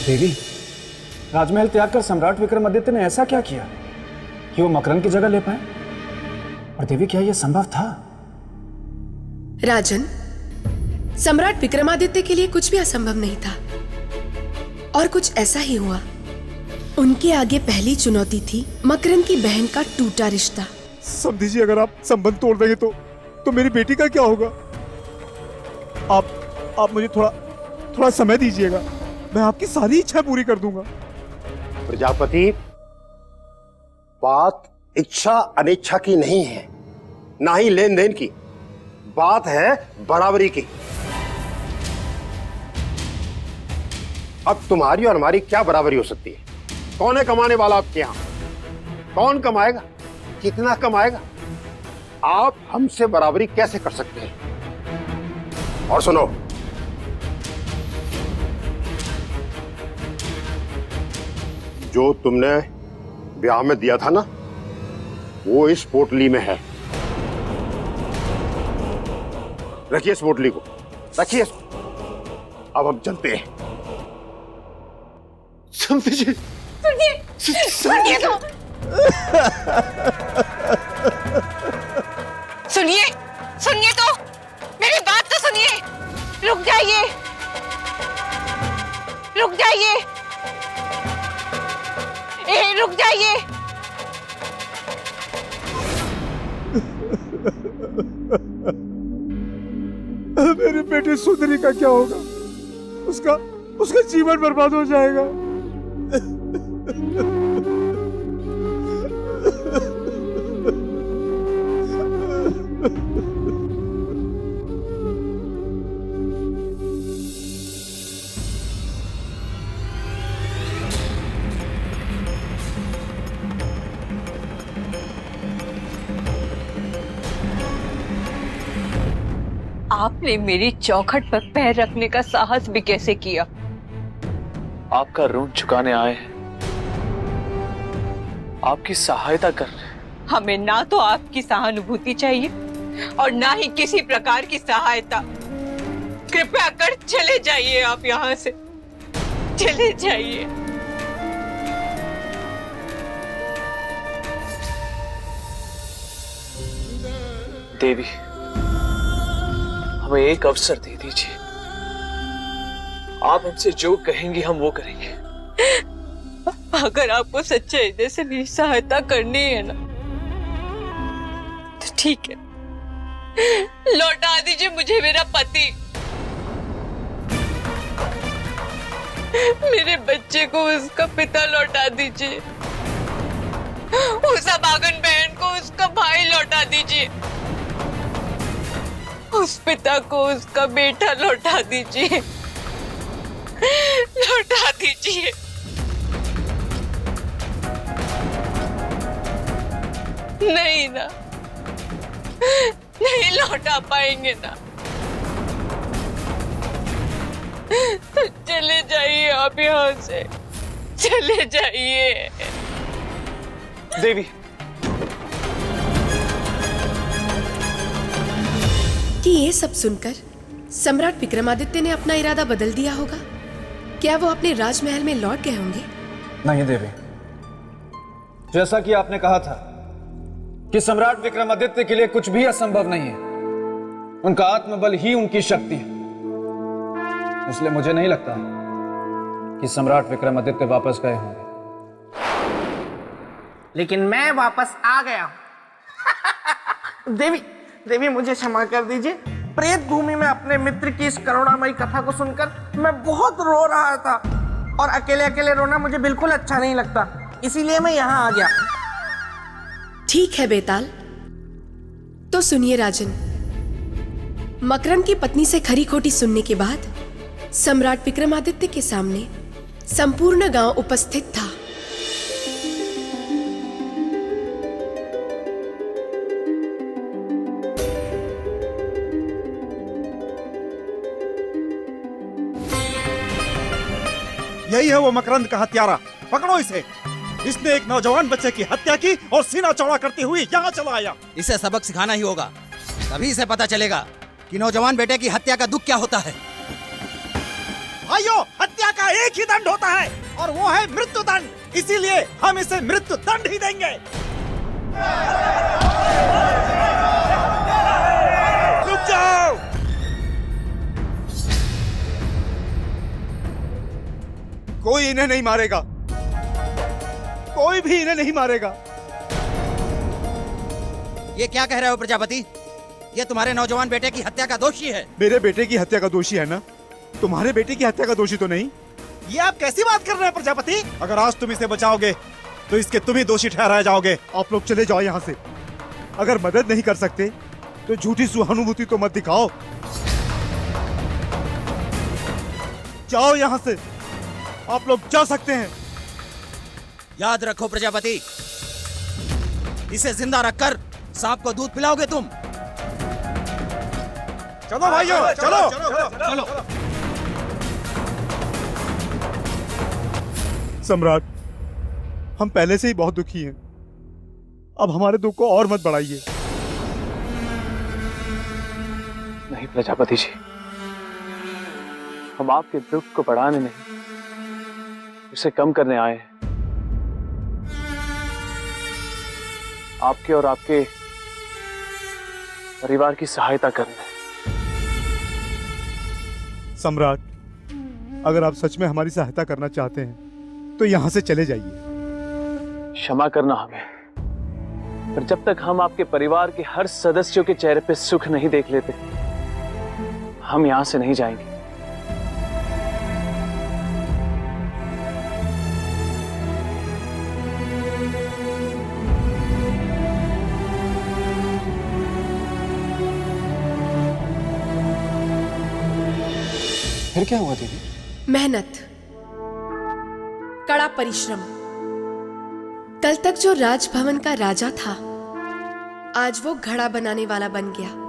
Speaker 1: देवी, राजमहल त्याग कर सम्राट विक्रमादित्य ने ऐसा क्या किया कि वो मकरंद की जगह ले पाए? और देवी, क्या यह संभव था?
Speaker 9: राजन, सम्राट विक्रमादित्य के लिए कुछ भी असंभव नहीं था, और कुछ ऐसा ही हुआ। उनके आगे पहली चुनौती थी मकरंद की बहन का टूटा रिश्ता।
Speaker 21: समझी जी, अगर आप संबंध तोड़ देंगे तो मेरी बेटी का क्या होगा? आप मुझे थोड़ा समय दीजिएगा, मैं आपकी सारी इच्छा पूरी कर दूंगा।
Speaker 22: प्रजापति, बात इच्छा अनिच्छा की नहीं है, ना ही लेन देन की, बात है बराबरी की। अब तुम्हारी और हमारी क्या बराबरी हो सकती है? कौन है कमाने वाला आपके यहां? कौन कमाएगा? कितना कमाएगा? आप हमसे बराबरी कैसे कर सकते हैं? और सुनो, जो तुमने ब्याह में दिया था ना, वो इस पोटली में है। रखिए इस पोटली को, रखिए इसको। अब हम चलते हैं।
Speaker 14: सुनिए सुनिए तो सुनिए तो मेरी बात तो सुनिए। रुक जाइए, रुक जाइए, रुक जाइए।
Speaker 21: मेरे बेटे सुंदरी का क्या होगा? उसका जीवन बर्बाद हो जाएगा।
Speaker 15: आपने मेरी चौखट पर पैर रखने का साहस भी कैसे किया?
Speaker 20: आपका ऋण चुकाने आए हैं, आपकी सहायता कर रहे हैं।
Speaker 15: हमें ना तो आपकी सहानुभूति चाहिए और ना ही किसी प्रकार की सहायता। कृपया कर चले जाइए, आप यहाँ से चले जाइए।
Speaker 20: देवी, हमें एक अवसर दे दीजिए। आप हमसे जो कहेंगी हम वो करेंगे।
Speaker 15: अगर आपको सच्चे हृदय से मेरी सहायता करनी है ना, तो ठीक है, लौटा दीजिए मुझे मेरा पति। मेरे बच्चे को उसका पिता लौटा दीजिए, उस अभागन बहन को उसका भाई लौटा दीजिए, उस पिता को उसका बेटा लौटा दीजिए, लौटा दीजिए। नहीं ना, नहीं लौटा पाएंगे ना, तो चले जाइए आप यहाँ से, चले जाइए।
Speaker 20: देवी,
Speaker 9: कि ये सब सुनकर सम्राट विक्रमादित्य ने अपना इरादा बदल दिया होगा? क्या वो अपने राजमहल में लौट गए होंगे?
Speaker 1: नहीं देवी, जैसा कि आपने कहा था कि सम्राट विक्रमादित्य के लिए कुछ भी असंभव नहीं है, उनका आत्मबल ही उनकी शक्ति है, इसलिए मुझे नहीं लगता कि सम्राट विक्रमादित्य वापस गए होंगे।
Speaker 3: लेकिन मैं वापस आ गया हूं। देवी मुझे क्षमा कर दीजिए। प्रेत भूमि में अपने मित्र की इस करुणामयी कथा को सुनकर मैं बहुत रो रहा था, और अकेले अकेले रोना मुझे बिल्कुल अच्छा नहीं लगता, इसीलिए मैं यहाँ आ गया।
Speaker 9: ठीक है बेताल, तो सुनिए राजन, मकरंद की पत्नी से खरी खोटी सुनने के बाद सम्राट विक्रमादित्य के सामने संपूर्ण गांव उपस्थित था।
Speaker 21: यही है वो मकरंद का हत्यारा, पकड़ो इसे। इसने एक नौजवान बच्चे की हत्या की और सीना चौड़ा करते हुए यहाँ चला आया।
Speaker 19: इसे सबक सिखाना ही होगा, तभी इसे पता चलेगा कि नौजवान बेटे की हत्या का दुख क्या होता है।
Speaker 21: भाइयों, हत्या का एक ही दंड होता है और वो है मृत्यु दंड, इसीलिए हम इसे मृत्यु दंड ही देंगे। रुक जाओ। कोई इन्हें नहीं मारेगा, कोई भी इन्हें नहीं मारेगा।
Speaker 19: ये क्या कह रहे हो प्रजापति? ये तुम्हारे नौजवान बेटे की हत्या का दोषी है।
Speaker 21: मेरे बेटे की हत्या का दोषी है ना, तुम्हारे बेटे की हत्या का दोषी तो नहीं। ये आप कैसी बात कर रहे हैं प्रजापति? अगर आज तुम इसे बचाओगे तो इसके तुम ही दोषी ठहराए जाओगे। आप लोग चले जाओ यहाँ से। अगर मदद नहीं कर सकते तो झूठी सहानुभूति तो मत दिखाओ। जाओ यहाँ से, आप लोग जा सकते हैं।
Speaker 19: याद रखो प्रजापति, इसे जिंदा रखकर सांप को दूध पिलाओगे तुम?
Speaker 21: चलो भाइयों, चलो चलो। सम्राट, हम पहले से ही बहुत दुखी हैं। अब हमारे दुख को और मत बढ़ाइए।
Speaker 20: नहीं प्रजापति जी, हम आपके दुख को बढ़ाने नहीं, उसे कम करने आए हैं। आपके और आपके परिवार की सहायता करने।
Speaker 21: सम्राट, अगर आप सच में हमारी सहायता करना चाहते हैं तो यहां से चले जाइए।
Speaker 20: क्षमा करना हमें, पर जब तक हम आपके परिवार के हर सदस्यों के चेहरे पे सुख नहीं देख लेते, हम यहां से नहीं जाएंगे।
Speaker 1: फिर क्या हुआ दीदी?
Speaker 9: मेहनत, कड़ा परिश्रम। कल तक जो राजभवन का राजा था, आज वो घड़ा बनाने वाला बन गया।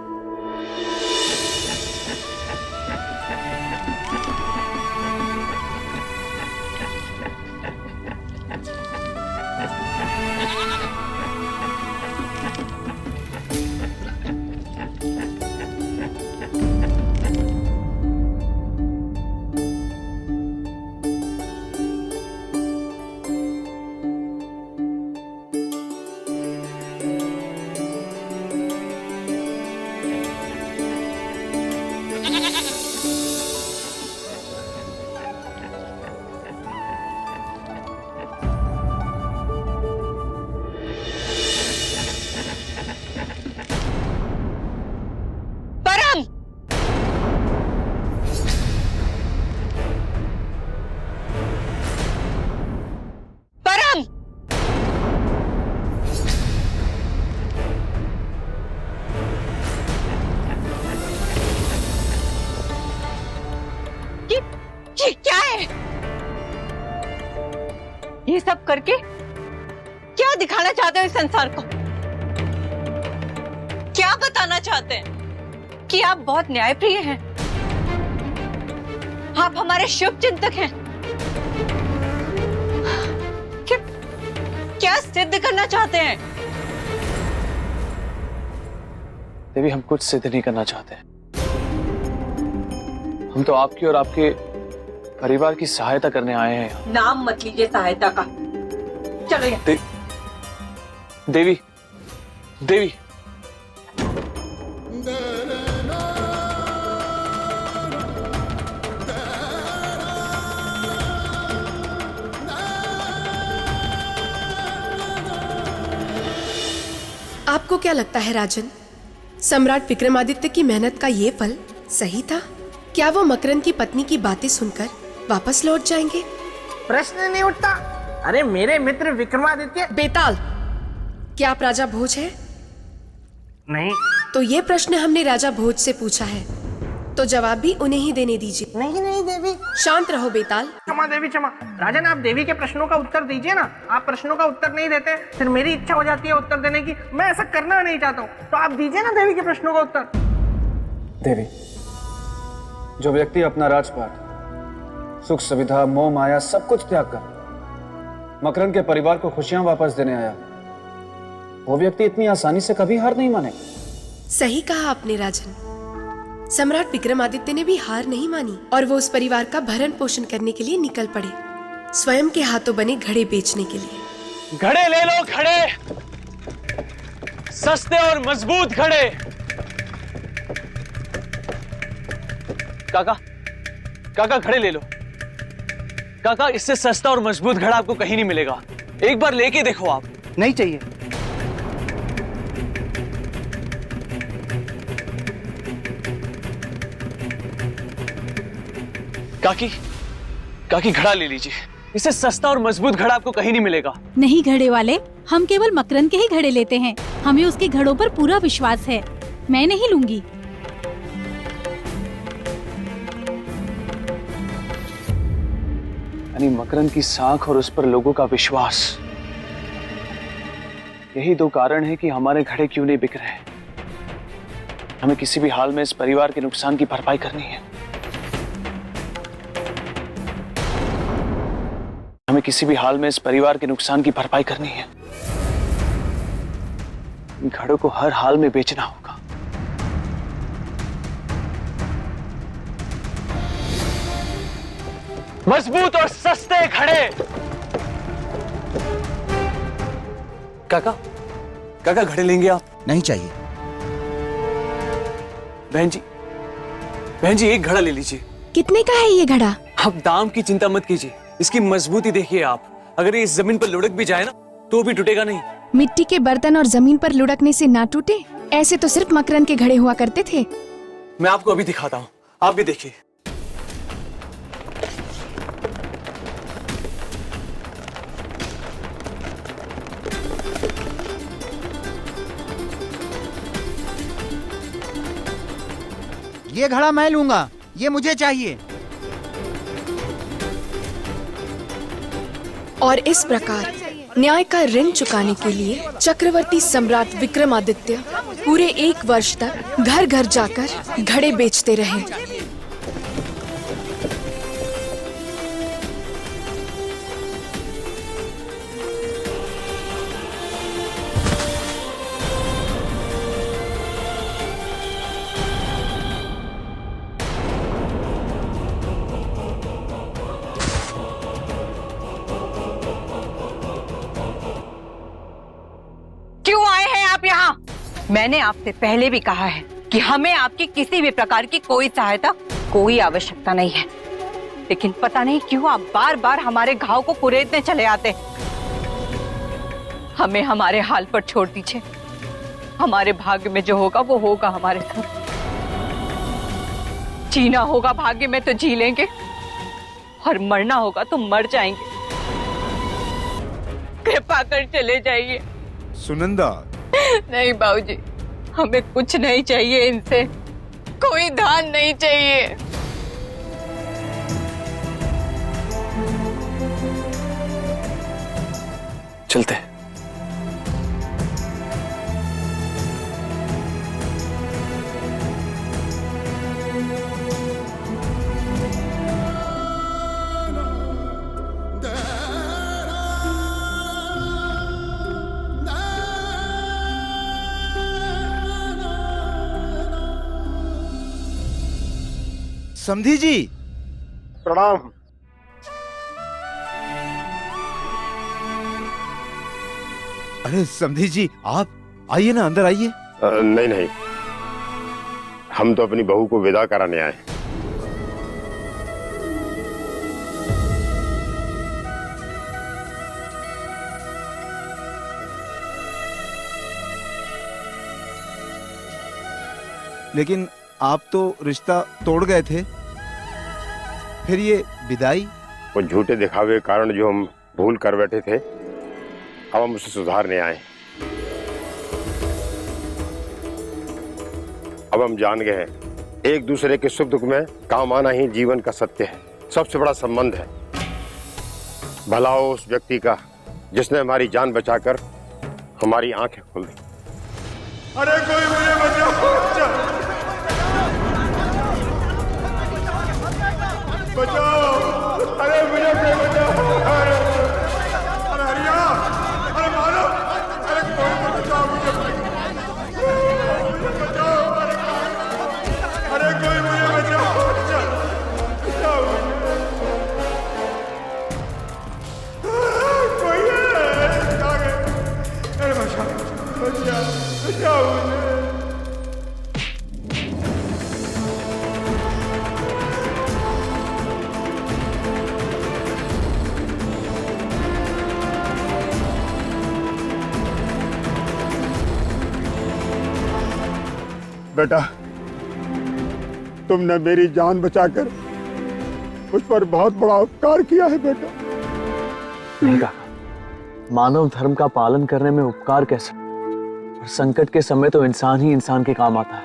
Speaker 15: ये क्या है? ये सब करके क्या दिखाना चाहते हो इस संसार को? क्या बताना चाहते हैं कि आप बहुत न्यायप्रिय हैं? आप हमारे शुभ चिंतक हैं। क्या सिद्ध करना चाहते हैं?
Speaker 20: देवी, हम कुछ सिद्ध नहीं करना चाहते। हम तो आपकी और आपके परिवार की सहायता करने आए हैं।
Speaker 15: नाम मत लीजिए सहायता का। चलो यहाँ।
Speaker 20: देवी, देवी,
Speaker 9: आपको क्या लगता है राजन, सम्राट विक्रमादित्य की मेहनत का ये फल सही था? क्या वो मकरंद की पत्नी की बातें सुनकर वापस लौट जाएंगे?
Speaker 3: प्रश्न नहीं उठता। अरे मेरे मित्र विक्रमादित्य।
Speaker 9: बेताल, क्या आप राजा भोज हैं?
Speaker 3: नहीं।
Speaker 9: तो ये प्रश्न हमने राजा भोज से पूछा है, तो जवाब भी उन्हें ही देने दीजिए।
Speaker 3: नहीं नहीं देवी।
Speaker 9: शांत रहो बेताल।
Speaker 3: क्षमा देवी क्षमा। राजन, आप देवी के प्रश्नों का उत्तर दीजिए ना। आप प्रश्नों का उत्तर नहीं देते फिर मेरी इच्छा हो जाती है उत्तर देने की। मैं ऐसा करना नहीं चाहता हूँ, तो आप दीजिए ना देवी के प्रश्नों का उत्तर।
Speaker 1: देवी, जो व्यक्ति अपना राजपाट, सुख सुविधा, मोह माया सब कुछ त्याग कर मकरंद के परिवार को खुशियां वापस देने आया, वो व्यक्ति इतनी आसानी से कभी हार नहीं मानेगा।
Speaker 9: सही कहा आपने राजन। सम्राट विक्रमादित्य ने भी हार नहीं मानी और वो उस परिवार का भरण पोषण करने के लिए निकल पड़े, स्वयं के हाथों बने घड़े बेचने के लिए।
Speaker 20: घड़े ले लो, घड़े, सस्ते और मजबूत घड़े। काका, काका घड़े ले लो। काका, इससे सस्ता और मजबूत घड़ा आपको कहीं नहीं मिलेगा। एक बार लेके देखो आप।
Speaker 3: नहीं चाहिए।
Speaker 20: काकी, काकी घड़ा ले लीजिए। इससे सस्ता और मजबूत घड़ा आपको कहीं नहीं मिलेगा।
Speaker 2: नहीं घड़े वाले, हम केवल मकरंद के ही घड़े लेते हैं। हमें उसके घड़ों पर पूरा विश्वास है। मैं नहीं लूंगी।
Speaker 20: यानी मकरंद की साख और उस पर लोगों का विश्वास, यही दो कारण है कि हमारे घड़े क्यों नहीं बिक रहे। हमें किसी भी हाल में इस परिवार के नुकसान की भरपाई करनी है। हमें किसी भी हाल में इस परिवार के नुकसान की भरपाई करनी है। इन घड़ों को हर हाल में बेचना होगा। मजबूत और सस्ते घड़े। काका, काका घड़े लेंगे आप?
Speaker 19: नहीं चाहिए।
Speaker 20: बहन जी एक घड़ा ले लीजिए।
Speaker 9: कितने का है ये घड़ा?
Speaker 20: आप दाम की चिंता मत कीजिए, इसकी मजबूती देखिए आप। अगर ये इस जमीन पर लुढ़क भी जाए ना तो भी टूटेगा नहीं।
Speaker 9: मिट्टी के बर्तन और जमीन पर लुढ़कने से ना टूटे, ऐसे तो सिर्फ मकरंद के घड़े हुआ करते थे।
Speaker 20: मैं आपको अभी दिखाता हूँ, आप भी देखिए।
Speaker 11: ये घड़ा मैं लूंगा, ये मुझे चाहिए।
Speaker 9: और इस प्रकार न्याय का ऋण चुकाने के लिए चक्रवर्ती सम्राट विक्रमादित्य पूरे 1 वर्ष तक घर घर जाकर घड़े बेचते रहे।
Speaker 15: क्यों आए हैं आप यहाँ? मैंने आपसे पहले भी कहा है कि हमें आपकी किसी भी प्रकार की कोई सहायता, कोई आवश्यकता नहीं है, लेकिन पता नहीं क्यों आप बार बार हमारे घाव को कुरेदने चले आते। हमें हमारे हाल पर छोड़ दीजिए। हमारे भाग्य में जो होगा वो होगा हमारे साथ। जीना होगा भाग्य में तो जी लेंगे, और मरना होगा तो मर जाएंगे। कृपा कर चले जाइए।
Speaker 21: सुनंदा।
Speaker 15: नहीं बाबूजी, हमें कुछ नहीं चाहिए इनसे, कोई दान नहीं चाहिए।
Speaker 20: चलते हैं।
Speaker 21: समधी जी
Speaker 22: प्रणाम।
Speaker 21: अरे समधी जी, आप आइए ना, अंदर आइए।
Speaker 22: नहीं नहीं, हम तो अपनी बहू को विदा कराने आए।
Speaker 21: लेकिन आप तो रिश्ता तोड़ गए थे, फिर ये विदाई?
Speaker 22: वो झूठे दिखावे के कारण जो हम भूल कर बैठे थे, अब हम उसे सुधारने आए। अब हम जान गए हैं, एक दूसरे के सुख दुख में काम आना ही जीवन का सत्य है, सबसे बड़ा संबंध है। भला हो उस व्यक्ति का जिसने हमारी जान बचाकर हमारी आंखें खोल दी।
Speaker 14: अरे कोई मुझे बचाओ, बचाओ, अरे मुझे कोई बचाओ, अरे हरिया, अरे मारो, अरे कोई बचाओ मुझे, बचाओ, अरे कोई मुझे बचाओ, बचाओ, कोई है, अरे बचाओ, बचाओ मुझे। बेटा, तुमने मेरी जान बचाकर मुझ पर बहुत बड़ा उपकार किया है बेटा।
Speaker 20: नहीं काका, मानव धर्म का पालन करने में उपकार कैसे? और संकट के समय तो इंसान ही इंसान के काम आता है।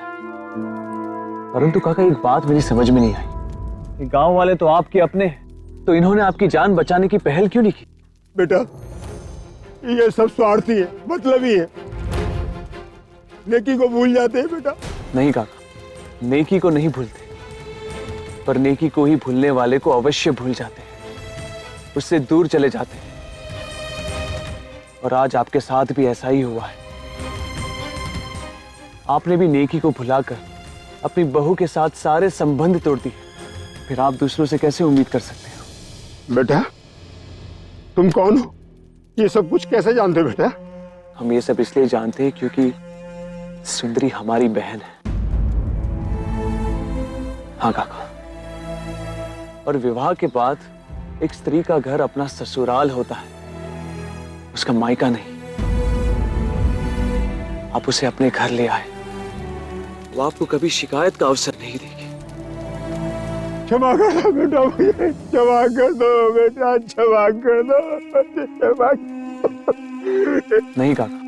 Speaker 20: परंतु काका, एक बात मेरी समझ में नहीं आई, गांव वाले तो आपके अपने हैं, तो इन्होंने आपकी जान बचाने की पहल क्यों नहीं की?
Speaker 14: बेटा,
Speaker 21: ये सब स्वार्थी है, मतलबी है। नेकी को भूल जाते हैं बेटा।
Speaker 20: नहीं काका, नेकी को नहीं भूलते, पर नेकी को ही भूलने वाले को अवश्य भूल जाते हैं, उससे दूर चले जाते हैं। और आज आपके साथ भी ऐसा ही हुआ है। आपने भी नेकी को भुलाकर अपनी बहू के साथ सारे संबंध तोड़ दिए, फिर आप दूसरों से कैसे उम्मीद कर सकते हो?
Speaker 21: बेटा तुम कौन हो? ये सब कुछ कैसे जानते हो बेटा?
Speaker 20: हम ये सब इसलिए जानते हैं क्योंकि सुंदरी हमारी बहन है। हाँ काका, और विवाह के बाद एक स्त्री का घर अपना ससुराल होता है, उसका मायका नहीं। आप उसे अपने घर ले आए, वो आपको कभी शिकायत का अवसर नहीं देगी।
Speaker 21: क्षमा कर दो बेटा, मुझे क्षमा कर दो बेटा, क्षमा कर दो, क्षमा।
Speaker 20: नहीं काका,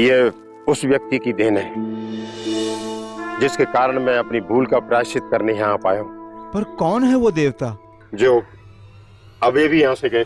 Speaker 22: ये उस व्यक्ति की देन है जिसके कारण मैं अपनी भूल का प्रायश्चित करने यहाँ आ पाया हूँ।
Speaker 21: पर कौन है वो देवता?
Speaker 22: जो अभी भी यहाँ से गए।